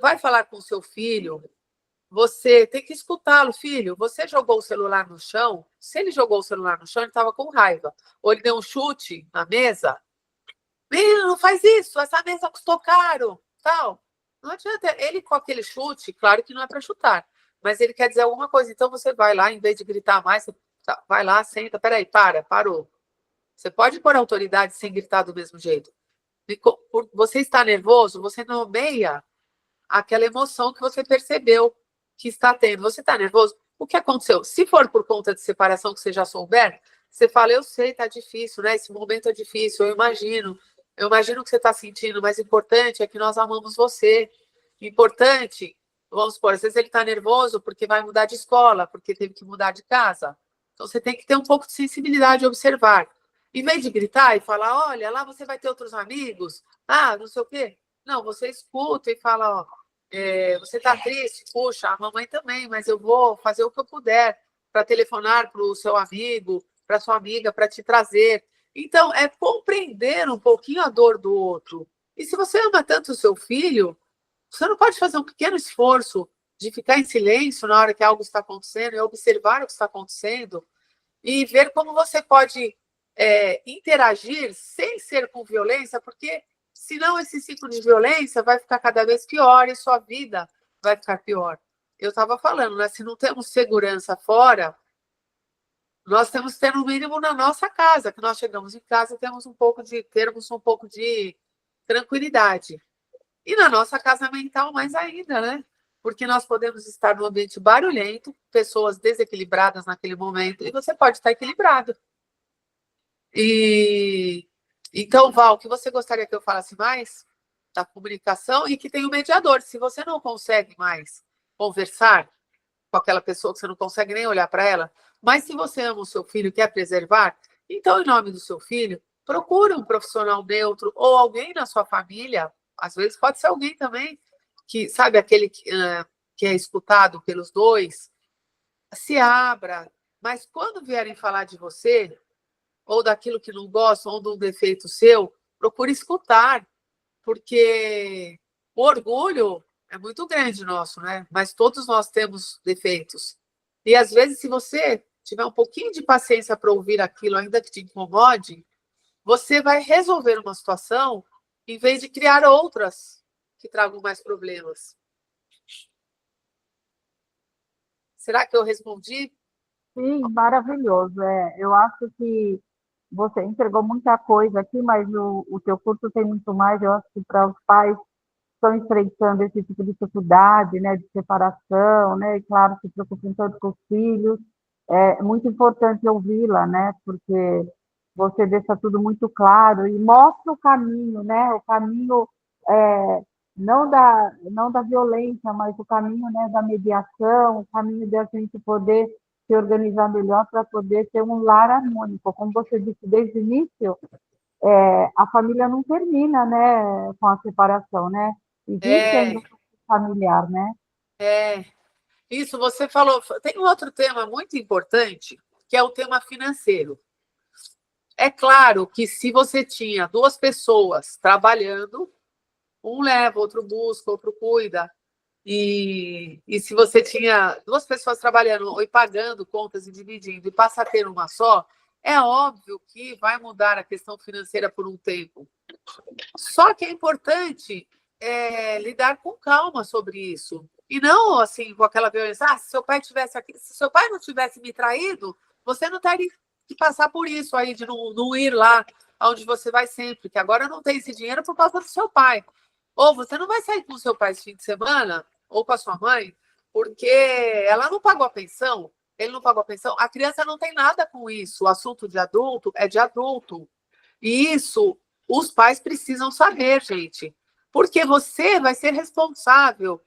vai falar com o seu filho, você tem que escutá-lo, filho. Você jogou o celular no chão? Se ele jogou o celular no chão, ele estava com raiva. Ou ele deu um chute na mesa. Menino, não faz isso, essa mesa custou caro, tal. Não adianta, ele com aquele chute, claro que não é para chutar, mas ele quer dizer alguma coisa. Então você vai lá, em vez de gritar mais, você vai lá, senta, peraí, parou. Você pode pôr autoridade sem gritar do mesmo jeito. Você está nervoso, você nomeia aquela emoção que você percebeu que está tendo. Você está nervoso? O que aconteceu? Se for por conta de separação que você já souber, você fala, eu sei, está difícil, né? Esse momento é difícil, eu imagino o que você está sentindo, mas o importante é que nós amamos você. Importante, vamos supor, às vezes ele está nervoso porque vai mudar de escola, porque teve que mudar de casa. Então você tem que ter um pouco de sensibilidade e observar. Em vez de gritar e falar, olha, lá você vai ter outros amigos, não sei o quê. Não, você escuta e fala, ó, você está triste? Puxa, a mamãe também, mas eu vou fazer o que eu puder para telefonar para o seu amigo, para sua amiga, para te trazer. Então, é compreender um pouquinho a dor do outro. E se você ama tanto o seu filho, você não pode fazer um pequeno esforço de ficar em silêncio na hora que algo está acontecendo e observar o que está acontecendo e ver como você pode interagir sem ser com violência, porque senão esse ciclo de violência vai ficar cada vez pior e sua vida vai ficar pior. Eu estava falando, né? Se não temos segurança fora, nós temos que ter no mínimo na nossa casa, que nós chegamos em casa, termos um pouco de tranquilidade. E na nossa casa mental mais ainda, né? Porque nós podemos estar num ambiente barulhento, pessoas desequilibradas naquele momento, e você pode estar equilibrado. E então, Val, o que você gostaria que eu falasse mais da comunicação e que tem o mediador. Se você não consegue mais conversar com aquela pessoa, que você não consegue nem olhar para ela, mas se você ama o seu filho e quer preservar, então, em nome do seu filho, procure um profissional neutro ou alguém na sua família, às vezes pode ser alguém também, que sabe, aquele que é escutado pelos dois, se abra, mas quando vierem falar de você, ou daquilo que não gostam, ou de um defeito seu, procure escutar, porque o orgulho é muito grande nosso, né? Mas todos nós temos defeitos. E às vezes, se você tiver um pouquinho de paciência para ouvir aquilo, ainda que te incomode, você vai resolver uma situação em vez de criar outras que tragam mais problemas. Será que eu respondi? Sim, maravilhoso. Eu acho que você entregou muita coisa aqui, mas o teu curso tem muito mais. Eu acho que para os pais que estão enfrentando esse tipo de dificuldade, né, de separação, né, e claro, se preocupam tanto com os filhos, é muito importante ouvi-la, né, porque você deixa tudo muito claro e mostra o caminho, né, o caminho é, não da violência, mas o caminho, né, da mediação, o caminho de a gente poder se organizar melhor para poder ter um lar harmônico. Como você disse desde o início, a família não termina, né, com a separação, né? Existe ainda um familiar, né? Isso você falou. Tem um outro tema muito importante, que é o tema financeiro. É claro que se você tinha duas pessoas trabalhando, um leva, outro busca, outro cuida, e se você tinha duas pessoas trabalhando e pagando contas e dividindo, e passa a ter uma só, é óbvio que vai mudar a questão financeira por um tempo. Só que é importante lidar com calma sobre isso. E não assim, com aquela violência, se seu pai tivesse aqui, se seu pai não tivesse me traído, você não teria que passar por isso aí, de não ir lá onde você vai sempre, que agora não tem esse dinheiro por causa do seu pai. Ou você não vai sair com o seu pai esse fim de semana, ou com a sua mãe, porque ela não pagou a pensão, ele não pagou a pensão, a criança não tem nada com isso. O assunto de adulto é de adulto. E isso os pais precisam saber, gente. Porque você vai ser responsável.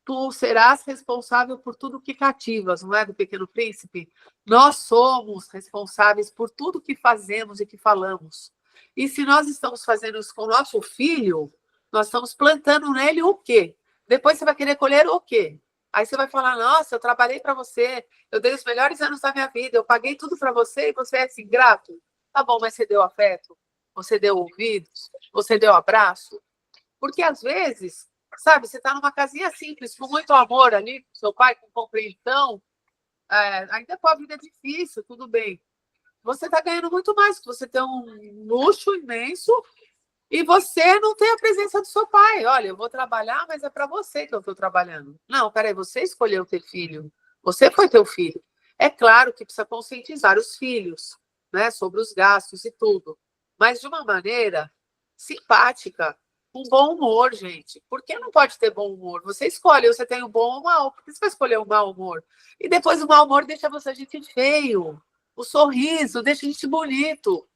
Tu serás responsável por tudo que cativas, não é, do Pequeno Príncipe? Nós somos responsáveis por tudo que fazemos e que falamos. E se nós estamos fazendo isso com o nosso filho, nós estamos plantando nele o quê? Depois você vai querer colher o quê? Aí você vai falar, nossa, eu trabalhei para você, eu dei os melhores anos da minha vida, eu paguei tudo para você e você é assim, grato. Tá bom, mas você deu afeto? Você deu ouvidos? Você deu abraço? Porque às vezes, sabe, você está numa casinha simples, com muito amor ali, com seu pai, com compreensão, ainda com a vida difícil, tudo bem. Você está ganhando muito mais, você tem um luxo imenso e você não tem a presença do seu pai. Olha, eu vou trabalhar, mas é para você que eu estou trabalhando. Não, peraí, você escolheu ter filho. Você foi teu filho. É claro que precisa conscientizar os filhos, né, sobre os gastos e tudo, mas de uma maneira simpática, com bom humor, gente. Por que não pode ter bom humor? Você escolhe, você tem o bom ou o mal. Por que você vai escolher o mau humor? E depois o mau humor deixa você a gente feio. O sorriso deixa a gente bonito.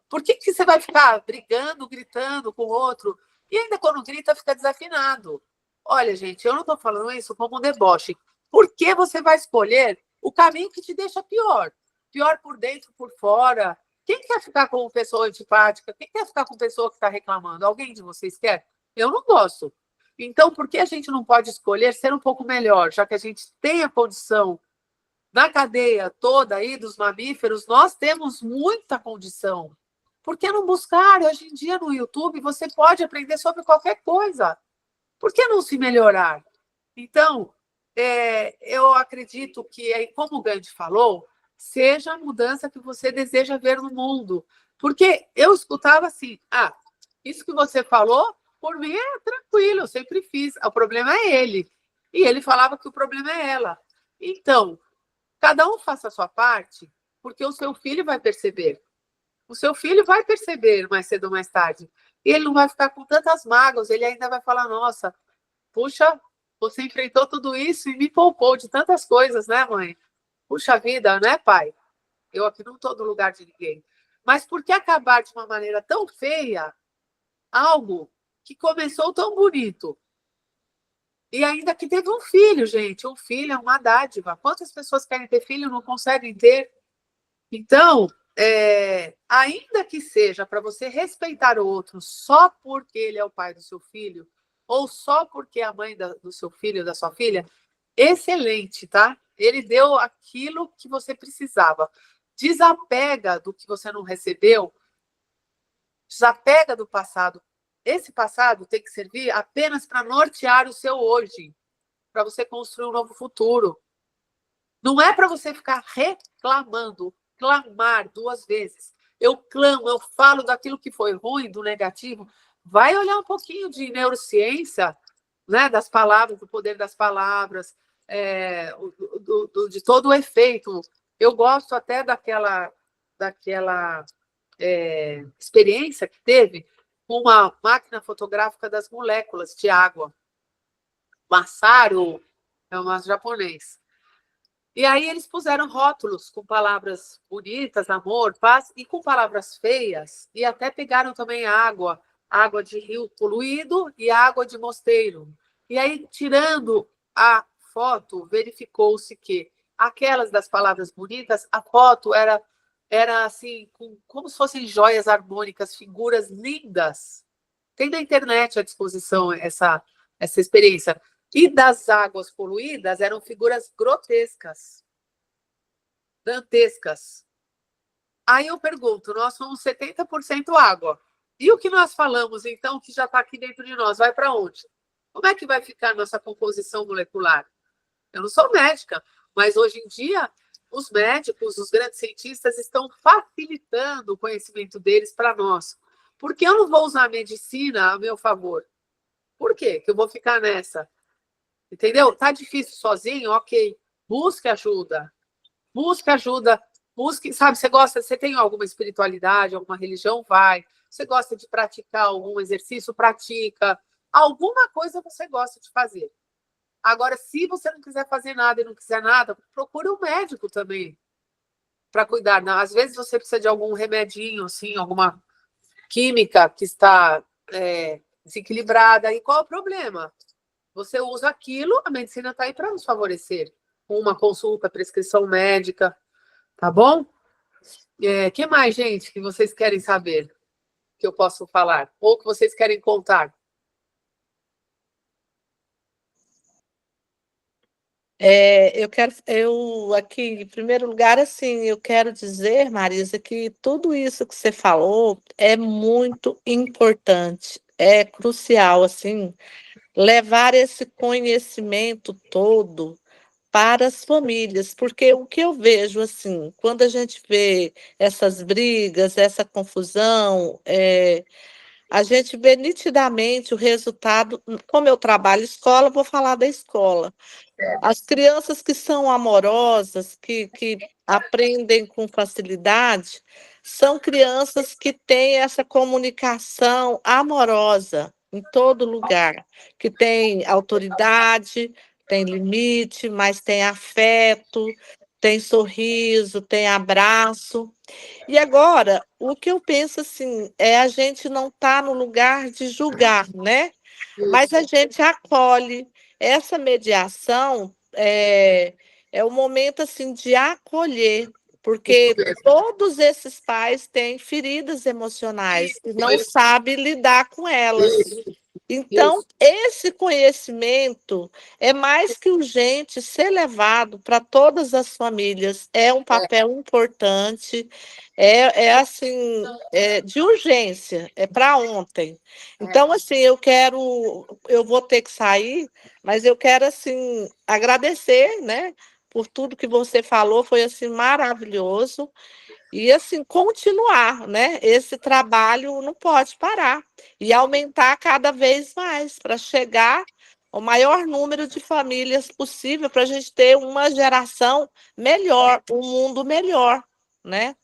Por que você vai ficar brigando, gritando com o outro? E ainda quando grita, fica desafinado. Olha, gente, eu não estou falando isso como um deboche. Por que você vai escolher o caminho que te deixa pior? Pior por dentro, por fora. Quem quer ficar com pessoa antipática? Quem quer ficar com pessoa que está reclamando? Alguém de vocês quer? Eu não gosto. Então, por que a gente não pode escolher ser um pouco melhor, já que a gente tem a condição na cadeia toda aí dos mamíferos, nós temos muita condição. Por que não buscar? Hoje em dia no YouTube você pode aprender sobre qualquer coisa. Por que não se melhorar? Então, eu acredito que, como o Gandhi falou, seja a mudança que você deseja ver no mundo. Porque eu escutava assim, isso que você falou, por mim é tranquilo, eu sempre fiz. O problema é ele. E ele falava que o problema é ela. Então, cada um faça a sua parte, porque o seu filho vai perceber. O seu filho vai perceber mais cedo ou mais tarde. E ele não vai ficar com tantas mágoas, ele ainda vai falar, nossa, puxa, você enfrentou tudo isso e me poupou de tantas coisas, né, mãe? Puxa vida, né, pai? Eu aqui não estou no lugar de ninguém. Mas por que acabar de uma maneira tão feia algo que começou tão bonito? E ainda que teve um filho, gente. Um filho é uma dádiva. Quantas pessoas querem ter filho e não conseguem ter? Então, ainda que seja para você respeitar o outro só porque ele é o pai do seu filho, ou só porque é a mãe do seu filho ou da sua filha, excelente, tá? Ele deu aquilo que você precisava. Desapega do que você não recebeu, desapega do passado. Esse passado tem que servir apenas para nortear o seu hoje, para você construir um novo futuro. Não é para você ficar reclamando, clamar 2 vezes. Eu clamo, eu falo daquilo que foi ruim, do negativo. Vai olhar um pouquinho de neurociência, né, das palavras, do poder das palavras, de todo o efeito. Eu gosto até daquela experiência que teve com uma máquina fotográfica das moléculas de água. Masaru é um japonês. E aí eles puseram rótulos com palavras bonitas, amor, paz, e com palavras feias, e até pegaram também água de rio poluído e água de mosteiro. E aí, tirando a foto, verificou-se que aquelas das palavras bonitas, a foto era assim, como se fossem joias harmônicas, figuras lindas. Tem na internet à disposição essa experiência. E das águas poluídas eram figuras grotescas, dantescas. Aí eu pergunto, nós somos 70% água. E o que nós falamos, então, que já está aqui dentro de nós, vai para onde? Como é que vai ficar a nossa composição molecular? Eu não sou médica, mas hoje em dia os médicos, os grandes cientistas estão facilitando o conhecimento deles para nós. Por que eu não vou usar a medicina a meu favor? Por quê que eu vou ficar nessa? Entendeu? Tá difícil sozinho? Ok. Busque ajuda. Busque ajuda. Busque, sabe, você tem alguma espiritualidade, alguma religião? Vai. Você gosta de praticar algum exercício? Pratica. Alguma coisa você gosta de fazer. Agora, se você não quiser fazer nada e não quiser nada, procure um médico também para cuidar. Às vezes você precisa de algum remedinho, assim, alguma química que está desequilibrada. E qual é o problema? Você usa aquilo, a medicina está aí para nos favorecer. Uma consulta, prescrição médica, tá bom? Que mais, gente, que vocês querem saber? Que eu posso falar? Ou que vocês querem contar? Eu aqui, em primeiro lugar, assim, eu quero dizer, Marisa, que tudo isso que você falou é muito importante, é crucial, assim, levar esse conhecimento todo para as famílias, porque o que eu vejo, assim, quando a gente vê essas brigas, essa confusão, a gente vê nitidamente o resultado. Como eu trabalho em escola, vou falar da escola. As crianças que são amorosas, que aprendem com facilidade, são crianças que têm essa comunicação amorosa em todo lugar, que tem autoridade, tem limite, mas tem afeto, tem sorriso, tem abraço. E agora, o que eu penso assim, é a gente não estar no lugar de julgar, né? Mas a gente acolhe. Essa mediação é o momento assim de acolher, porque todos esses pais têm feridas emocionais e não sabem lidar com elas. Então, esse conhecimento é mais que urgente ser levado para todas as famílias. É um papel importante, assim, de urgência, é para ontem. Então, assim, eu vou ter que sair, mas eu quero, assim, agradecer, né, por tudo que você falou, foi, assim, maravilhoso. E, assim, continuar, né? Esse trabalho não pode parar. E aumentar cada vez mais, para chegar ao maior número de famílias possível, para a gente ter uma geração melhor, um mundo melhor, né?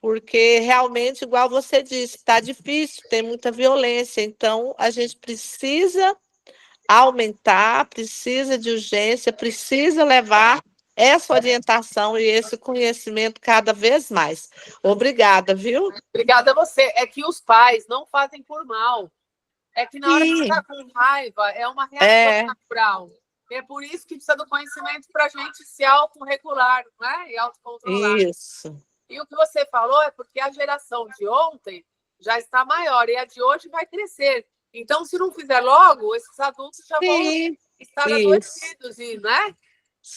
Porque realmente, igual você disse, está difícil, tem muita violência. Então, a gente precisa aumentar, precisa de urgência, precisa levar essa orientação e esse conhecimento cada vez mais. Obrigada, viu? Obrigada a você. É que os pais não fazem por mal. É que na hora que Sim. está com raiva, é uma reação É, natural. É por isso que precisa do conhecimento para a gente se autorregular, né? E autocontrolar. isso. E o que você falou é porque a geração de ontem já está maior e a de hoje vai crescer. Então, se não fizer logo, esses adultos já vão Sim, estar isso. adoecidos, e, né?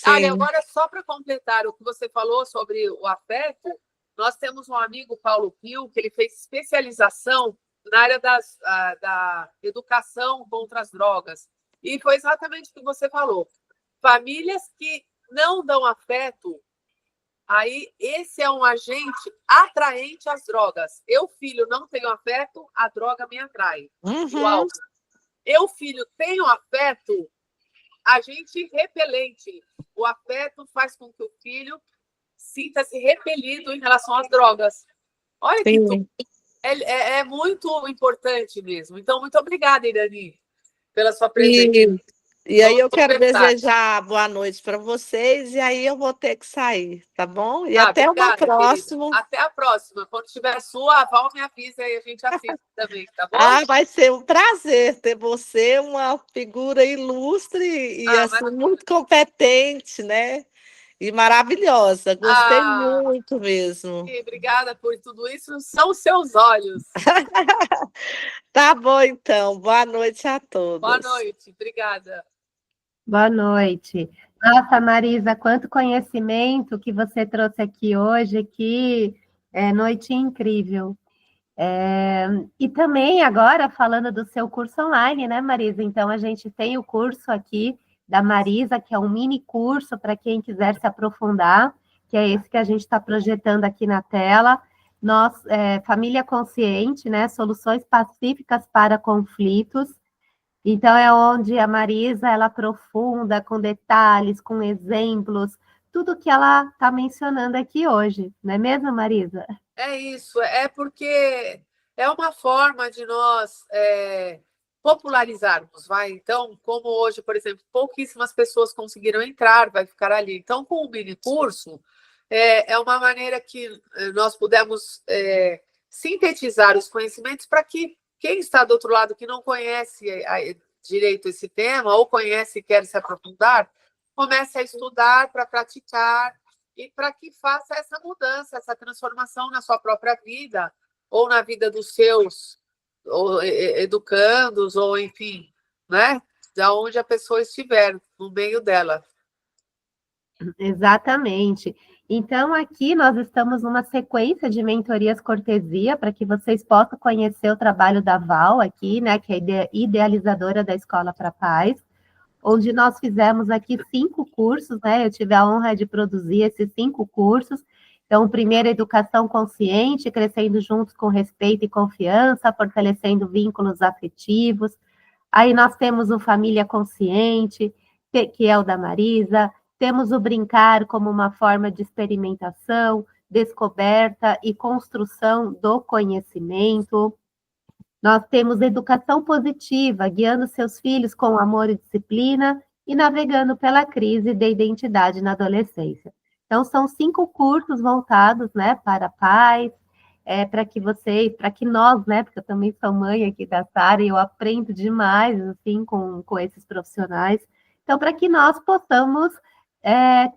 Olha, Sim. agora só para completar o que você falou sobre o afeto, nós temos um amigo, Paulo Pio, que ele fez especialização na área da educação contra as drogas. E foi exatamente o que você falou. Famílias que não dão afeto, aí esse é um agente atraente às drogas. Eu, filho, não tenho afeto, a droga me atrai. O álcool. Eu, filho, tenho afeto, agente repelente. O afeto faz com que o filho sinta-se repelido em relação às drogas. Olha que tudo. É muito importante mesmo. Então, muito obrigada, Irani, pela sua presença. E aí Vamos eu quero conversar. desejar boa noite para vocês, e aí eu vou ter que sair, tá bom? E Tá, até uma obrigada, próxima. querida. Até a próxima. Quando tiver sua, a Val me avisa e a gente assiste também, tá bom? Ah, vai ser um prazer ter você, uma figura ilustre e assim, muito competente, né? E maravilhosa. Gostei muito mesmo. Obrigada por tudo isso. São seus olhos. Tá bom, então. Boa noite a todos. Boa noite. Obrigada. Boa noite. Nossa, Marisa, quanto conhecimento que você trouxe aqui hoje, que noite incrível. E também agora falando do seu curso online, né, Marisa? Então a gente tem o curso aqui da Marisa, que é um mini curso para quem quiser se aprofundar, que é esse que a gente está projetando aqui na tela. Família Consciente, né? Soluções pacíficas para conflitos. Então é onde a Marisa ela aprofunda com detalhes, com exemplos, tudo que ela está mencionando aqui hoje, não é mesmo, Marisa? É isso, é porque é uma forma de nós popularizarmos, vai. Então, como hoje, por exemplo, pouquíssimas pessoas conseguiram entrar, vai ficar ali. Então, com o mini curso, é uma maneira que nós pudemos sintetizar os conhecimentos para que quem está do outro lado que não conhece direito esse tema ou conhece e quer se aprofundar, comece a estudar para praticar e para que faça essa mudança, essa transformação na sua própria vida ou na vida dos seus educandos ou enfim, né? Da onde a pessoa estiver, no meio dela. Exatamente. Então, aqui nós estamos numa sequência de mentorias cortesia para que vocês possam conhecer o trabalho da Val aqui, né, que é idealizadora da Escola para a Paz, onde nós fizemos aqui 5 cursos, né? Eu tive a honra de produzir esses 5 cursos. Então, o primeiro, Educação Consciente, crescendo juntos com respeito e confiança, fortalecendo vínculos afetivos. Aí nós temos o Família Consciente, que é o da Marisa. Temos o Brincar como uma forma de experimentação, descoberta e construção do conhecimento. Nós temos Educação Positiva, guiando seus filhos com amor e disciplina e navegando pela crise da identidade na adolescência. Então, são 5 cursos voltados, né, para pais, para que nós, né, porque eu também sou mãe aqui da Sara e eu aprendo demais, assim, com esses profissionais. Então, para que nós possamos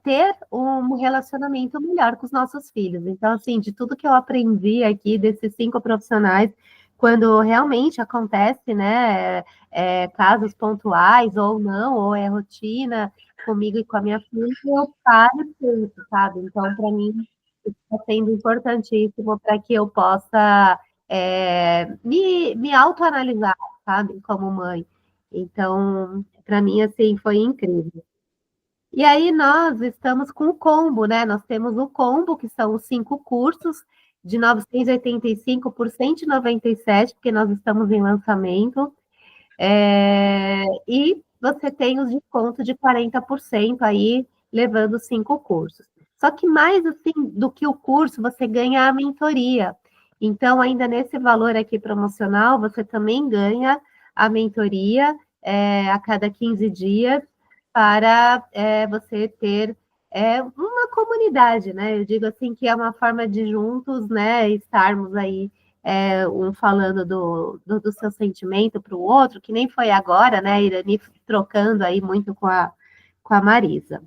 ter um relacionamento melhor com os nossos filhos. Então, assim, de tudo que eu aprendi aqui desses 5 profissionais, quando realmente acontece, né, casos pontuais ou não, ou é rotina comigo e com a minha filha, eu paro e penso, sabe? Então, para mim, está sendo importantíssimo para que eu possa me autoanalisar, sabe, como mãe. Então, para mim, assim, foi incrível. E aí nós estamos com o combo, né? Nós temos o combo, que são os 5 cursos, de 985 por 197, porque nós estamos em lançamento. E você tem os descontos de 40% aí, levando 5 cursos. Só que mais assim do que o curso, você ganha a mentoria. Então, ainda nesse valor aqui promocional, você também ganha a mentoria a cada 15 dias, para você ter é uma comunidade, né? Eu digo assim que é uma forma de juntos, né, estarmos aí um falando do seu sentimento para o outro, que nem foi agora, né, Irani trocando aí muito com a Marisa.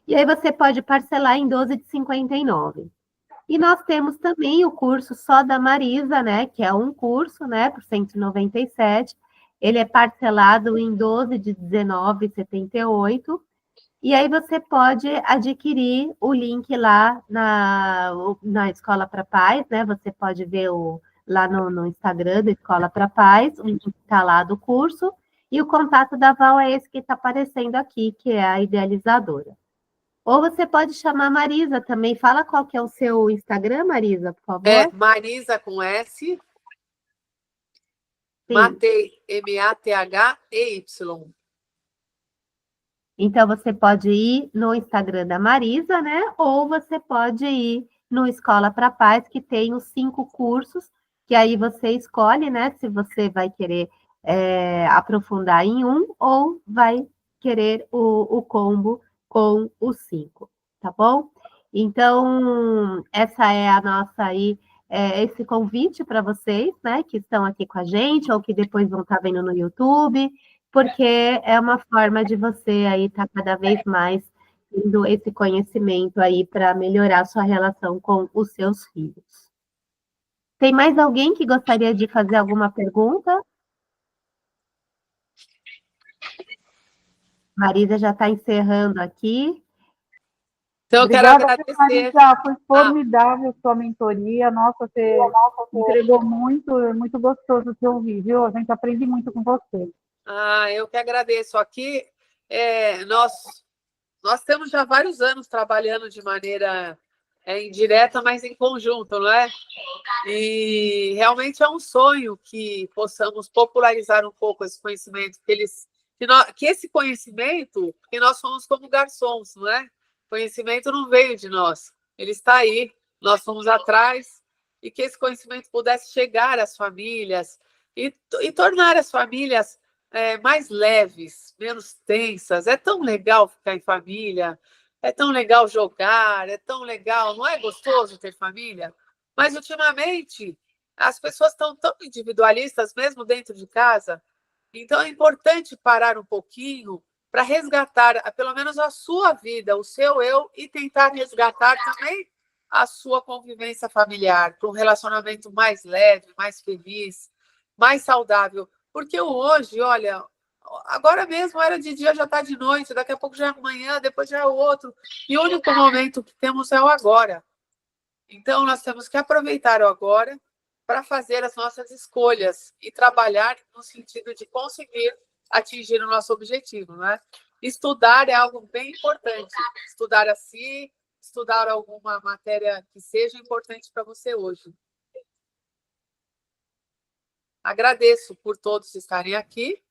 E aí você pode parcelar em 12 de 59. E nós temos também o curso só da Marisa, né, que é um curso, né, por 197. Ele é parcelado em 12 de 19,78. E aí você pode adquirir o link lá na Escola para Paz, né? Você pode ver lá no Instagram da Escola para Paz, o link está lá do curso, e o contato da Val é esse que está aparecendo aqui, que é a idealizadora. Ou você pode chamar a Marisa também. Fala qual que é o seu Instagram, Marisa, por favor. É Marisa com S, Sim. Matei, M-A-T-H-E-Y. Então, você pode ir no Instagram da Marisa, né? Ou você pode ir no Escola para Paz, que tem os 5 cursos, que aí você escolhe, né? Se você vai querer aprofundar em um ou vai querer o combo com os 5, tá bom? Então, essa é a nossa aí, esse convite para vocês, né? Que estão aqui com a gente ou que depois vão estar vendo no YouTube, porque é uma forma de você aí estar cada vez mais tendo esse conhecimento aí para melhorar a sua relação com os seus filhos. Tem mais alguém que gostaria de fazer alguma pergunta? Marisa já está encerrando aqui. Então, Obrigada, eu quero agradecer. Marisa, foi formidável sua mentoria. Nossa, você entregou muito, é muito gostoso te ouvir, viu? A gente aprende muito com você. Eu que agradeço. Aqui, nós temos já vários anos trabalhando de maneira indireta, mas em conjunto, não é? E realmente é um sonho que possamos popularizar um pouco esse conhecimento, que esse conhecimento, que nós somos como garçons, não é? O conhecimento não veio de nós, ele está aí, nós fomos atrás, e que esse conhecimento pudesse chegar às famílias e tornar as famílias mais leves, menos tensas. É tão legal ficar em família, é tão legal jogar, é tão legal, não é gostoso ter família? Mas, ultimamente, as pessoas estão tão individualistas, mesmo dentro de casa. Então, é importante parar um pouquinho para resgatar, pelo menos, a sua vida, o seu eu, e tentar resgatar também a sua convivência familiar, para um relacionamento mais leve, mais feliz, mais saudável. Porque o hoje, olha, agora mesmo era de dia, já está de noite, daqui a pouco já é amanhã, depois já é outro. E o único momento que temos é o agora. Então, nós temos que aproveitar o agora para fazer as nossas escolhas e trabalhar no sentido de conseguir atingir o nosso objetivo, né? Estudar é algo bem importante. Estudar a si, estudar alguma matéria que seja importante para você hoje. Agradeço por todos estarem aqui.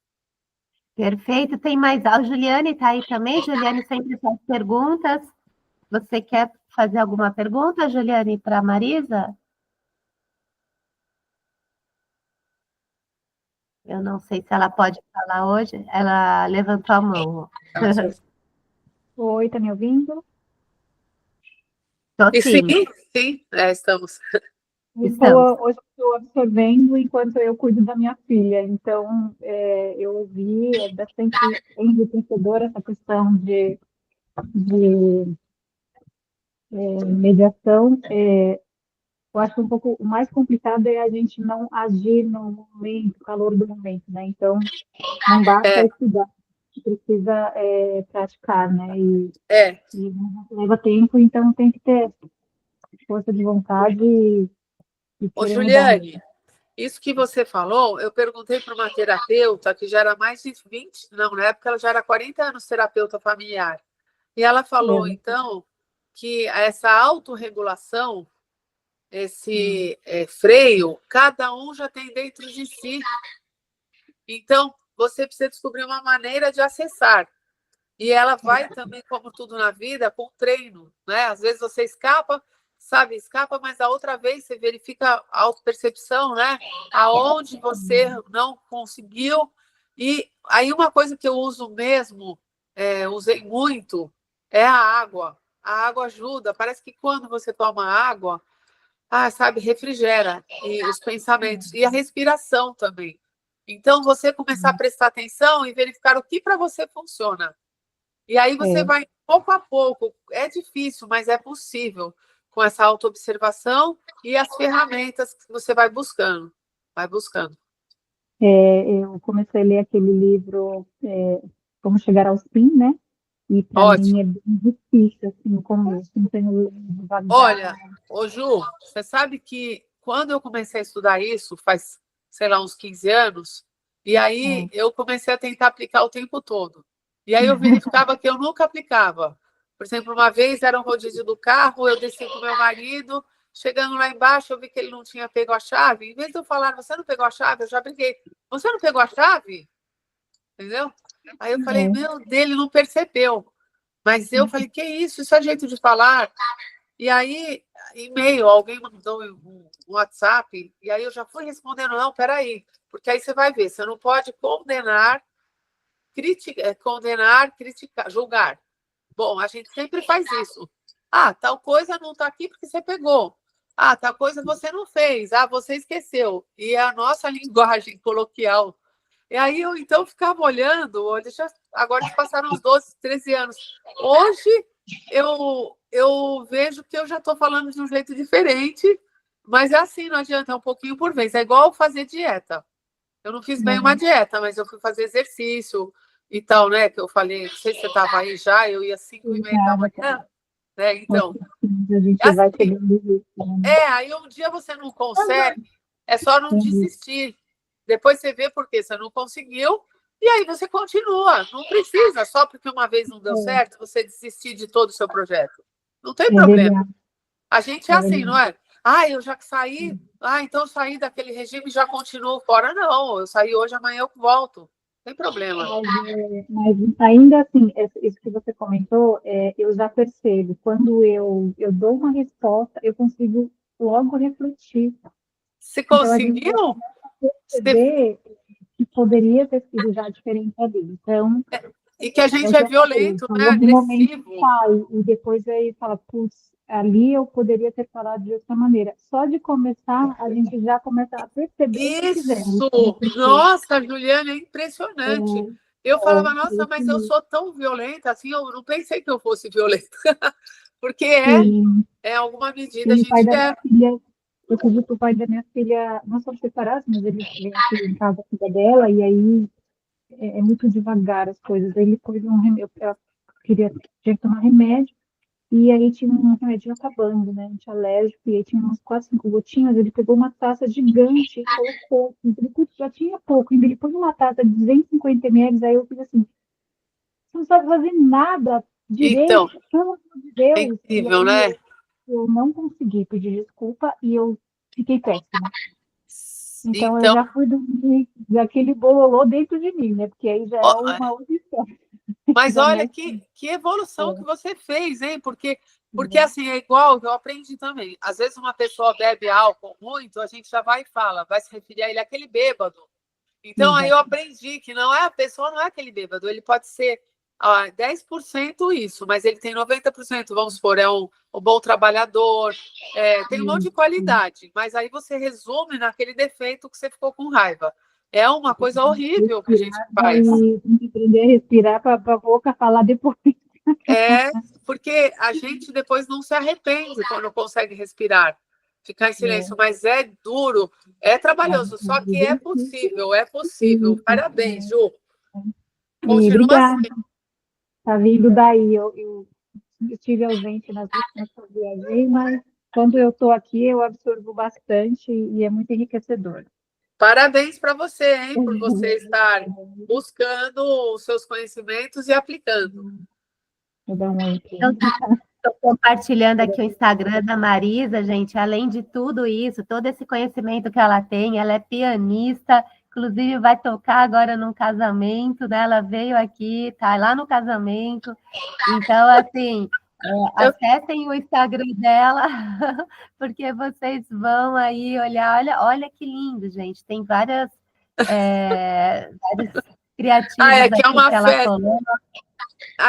Perfeito. Tem mais. A Juliane está aí também. Juliane sempre faz perguntas. Você quer fazer alguma pergunta, Juliane, para a Marisa? Eu não sei se ela pode falar hoje. Ela levantou a mão. Oi, tá me ouvindo? Tô sim. Sim, estamos. Hoje estou absorvendo enquanto eu cuido da minha filha. Então, eu ouvi, é bastante enriquecedora essa questão de mediação. Eu acho que um pouco o mais complicado é a gente não agir no momento, calor do momento, né? Então, não basta estudar, a gente precisa praticar, né? E leva tempo, então tem que ter força de vontade e Ô, querer Juliane, isso que você falou, eu perguntei para uma terapeuta que já era mais de 20, não, na época ela já era 40 anos terapeuta familiar. E ela falou, então, que essa autorregulação, esse freio, cada um já tem dentro de si. Então, você precisa descobrir uma maneira de acessar. E ela vai também, como tudo na vida, com treino, né? Às vezes você escapa, mas a outra vez você verifica a autopercepção, né? Aonde você não conseguiu. E aí uma coisa que eu uso mesmo, usei muito, é a água. a água ajuda. Parece que quando você toma água, sabe, refrigera e os pensamentos e a respiração também. Então, você começar a prestar atenção e verificar o que para você funciona. E aí você vai pouco a pouco. É difícil, mas é possível com essa autoobservação e as ferramentas que você vai buscando. Vai buscando. Eu comecei a ler aquele livro Como Chegar ao Sim, né? E para mim é bem difícil, assim, no começo, não tenho devagar. Olha, ô Ju, você sabe que quando eu comecei a estudar isso, faz, sei lá, uns 15 anos, e aí eu comecei a tentar aplicar o tempo todo. E aí eu verificava que eu nunca aplicava. Por exemplo, uma vez era um rodízio do carro, eu desci com meu marido, chegando lá embaixo, eu vi que ele não tinha pego a chave. Em vez de eu falar, você não pegou a chave? Eu já briguei. Você não pegou a chave? Entendeu? Aí eu falei, meu, dele não percebeu. Mas eu falei, que isso? Isso é jeito de falar. E aí, e-mail, alguém mandou um WhatsApp, e aí eu já fui respondendo, não, peraí, porque aí você vai ver, você não pode condenar, criticar, julgar. Bom, a gente sempre faz isso. Tal coisa não está aqui porque você pegou. Tal coisa você não fez. Você esqueceu. E a nossa linguagem coloquial. E aí eu então ficava olhando, agora já passaram uns 12, 13 anos. Hoje eu vejo que eu já estou falando de um jeito diferente, mas é assim, não adianta, é um pouquinho por vez. É igual fazer dieta. Eu não fiz bem uma dieta, mas eu fui fazer exercício e tal, né? Que eu falei, não sei se você estava aí já, eu ia 5h30 da manhã, né? Então, a gente vai chegando nisso, né? aí um dia você não consegue, é só não desistir. Depois você vê porque você não conseguiu, e aí você continua. Não precisa, só porque uma vez não deu certo, você desistir de todo o seu projeto. Não tem problema. Verdade. A gente é assim, não é? Eu já saí, então eu saí daquele regime e já continuo fora. Não, eu saí hoje, amanhã eu volto. Não tem problema. Mas ainda assim, isso que você comentou, eu já percebo. Quando eu dou uma resposta, eu consigo logo refletir. Você Então, a gente conseguiu? perceber que poderia ter sido já diferente ali. Então, E que a gente é violento, né? Agressivo. Sai, e depois aí fala, putz, ali eu poderia ter falado de outra maneira. Só de começar, a gente já começa a perceber Isso! Nossa, Juliana, é impressionante. Eu falava, nossa, mas eu sou tão violenta assim, eu não pensei que eu fosse violenta. Porque é alguma medida a gente é. Eu pedi pro pai da minha filha, nós somos separados, mas ele vem aqui em casa, cuida dela, e aí é muito devagar as coisas. Aí ele pôs um remédio, eu tinha que tomar remédio, e aí tinha um remédio acabando, né, antialérgico, e aí tinha umas 4, 5 gotinhas, ele pegou uma taça gigante e colocou, já tinha pouco, ainda ele pôs uma taça de 250 ml, aí eu fiz assim, você não sabe fazer nada direito, Então, pelo amor de Deus. é incrível, né? Eu não consegui pedir desculpa e eu fiquei péssima. Então eu já fui dormir daquele bololô dentro de mim, né? Porque aí já é uma outra história. Mas olha que evolução que você fez, hein? Porque assim, é igual, eu aprendi também. Às vezes uma pessoa bebe álcool muito, a gente já vai e fala, vai se referir a ele aquele bêbado. Então aí eu aprendi que a pessoa não é aquele bêbado, ele pode ser 10% isso, mas ele tem 90%, vamos supor, é um bom trabalhador, tem um monte de qualidade, mas aí você resume naquele defeito que você ficou com raiva. É uma coisa horrível que a gente faz. E tem que aprender a respirar para a boca falar depois. Porque a gente depois não se arrepende quando consegue respirar, ficar em silêncio, mas é duro, é trabalhoso, só que é possível, é possível. Parabéns, Ju. Continua assim. Tá vindo daí, eu estive ausente nas últimas que eu viajei, mas quando eu estou aqui eu absorvo bastante e é muito enriquecedor. Parabéns para você, hein, por você estar buscando os seus conhecimentos e aplicando. Estou compartilhando aqui o Instagram da Marisa, gente. Além de tudo isso, todo esse conhecimento que ela tem, ela é pianista, inclusive vai tocar agora num casamento, né? Ela veio aqui, tá lá no casamento. Então, assim, acessem o Instagram dela, porque vocês vão aí olhar. Olha que lindo, gente. Tem vários criativos que é uma que ela festa. coloca.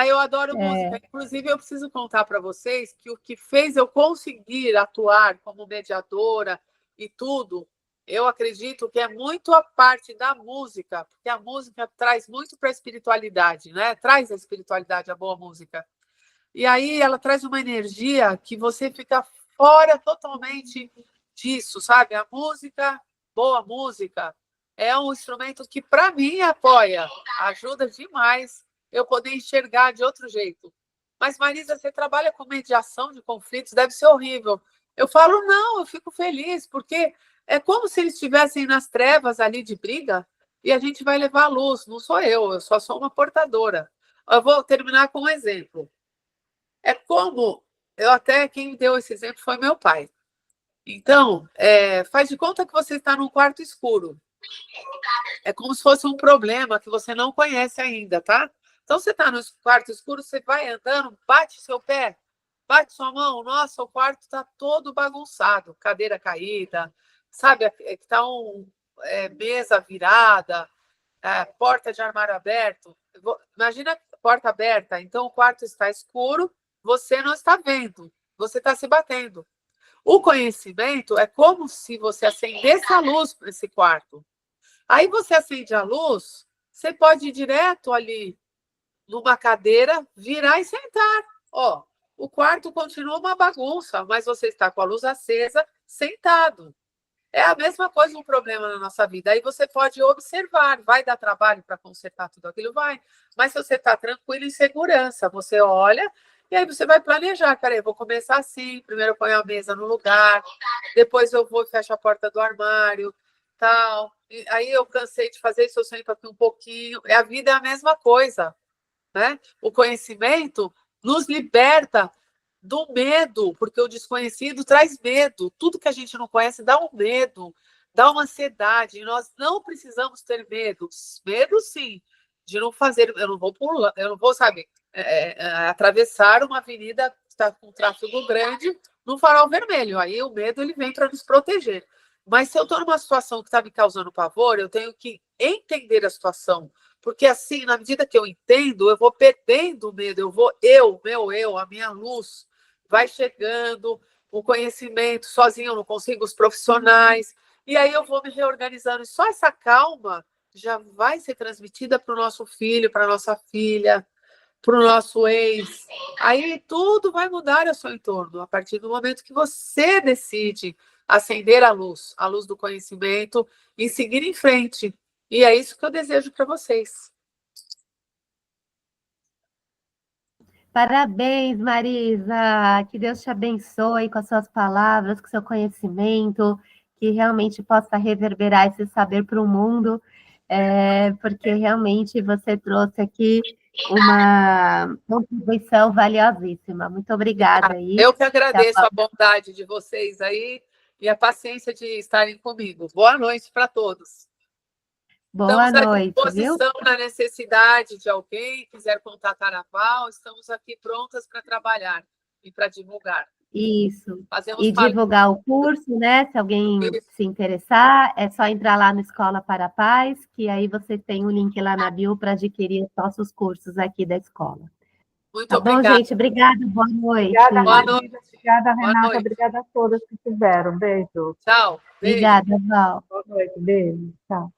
Eu adoro música. Inclusive, eu preciso contar para vocês que o que fez eu conseguir atuar como mediadora e tudo, eu acredito que é muito a parte da música, porque a música traz muito para a espiritualidade, né? Traz a espiritualidade, a boa música. E aí ela traz uma energia que você fica fora totalmente disso, sabe? A música, boa música, é um instrumento que, para mim, apoia, ajuda demais eu poder enxergar de outro jeito. Mas, Marisa, você trabalha com mediação de conflitos, deve ser horrível. Eu falo, não, eu fico feliz, porque é como se eles estivessem nas trevas ali de briga e a gente vai levar a luz. Não sou eu só sou uma portadora. Eu vou terminar com um exemplo. É como, quem deu esse exemplo foi meu pai. Então, faz de conta que você está num quarto escuro. É como se fosse um problema que você não conhece ainda, tá? Então, você está no quarto escuro, você vai andando, bate seu pé, bate sua mão. Nossa, o quarto está todo bagunçado, cadeira caída, sabe? Está mesa virada, porta de armário aberto. Imagina a porta aberta, então o quarto está escuro, você não está vendo, você está se batendo. O conhecimento é como se você acendesse a luz para esse quarto. Aí você acende a luz, você pode ir direto ali numa cadeira, virar e sentar. Ó, o quarto continua uma bagunça, mas você está com a luz acesa, sentado. É a mesma coisa um problema na nossa vida. Aí você pode observar, vai dar trabalho para consertar tudo aquilo? Vai. Mas se você está tranquilo em segurança, você olha e aí você vai planejar. Peraí, vou começar assim, primeiro eu ponho a mesa no lugar, depois eu vou e fecho a porta do armário, tal. E aí eu cansei de fazer isso, eu sento aqui um pouquinho. A vida é a mesma coisa, né? O conhecimento nos liberta do medo, porque o desconhecido traz medo. Tudo que a gente não conhece dá um medo, dá uma ansiedade. E nós não precisamos ter medo. Medo, sim, de não fazer. Eu não vou pular, eu não vou, sabe, atravessar uma avenida que está com tráfego grande no farol vermelho. Aí o medo ele vem para nos proteger. Mas se eu estou numa situação que está me causando pavor, eu tenho que entender a situação. Porque assim, na medida que eu entendo, eu vou perdendo o medo, a minha luz vai chegando, o conhecimento, sozinho eu não consigo, os profissionais, e aí eu vou me reorganizando. E só essa calma já vai ser transmitida para o nosso filho, para a nossa filha, para o nosso ex. Aí tudo vai mudar ao seu entorno, a partir do momento que você decide acender a luz do conhecimento e seguir em frente. E é isso que eu desejo para vocês. Parabéns, Marisa! Que Deus te abençoe com as suas palavras, com o seu conhecimento, que realmente possa reverberar esse saber para o mundo, porque realmente você trouxe aqui uma contribuição valiosíssima. Muito obrigada aí. Eu que agradeço a bondade de vocês aí e a paciência de estarem comigo. Boa noite para todos. Boa noite, à disposição na necessidade de alguém, quiser contatar a Val, estamos aqui prontas para trabalhar e para divulgar. Isso. E divulgar o curso, né? Se alguém se interessar, é só entrar lá no Escola para a Paz, que aí você tem um link lá na bio para adquirir os nossos cursos aqui da escola. Muito obrigada. Bom, gente, obrigada, boa noite. Obrigada, boa noite. Obrigada, Renata, obrigada a todas que fizeram. Beijo. Tchau. Beijo. Obrigada, Val. Boa noite, beijo. Tchau.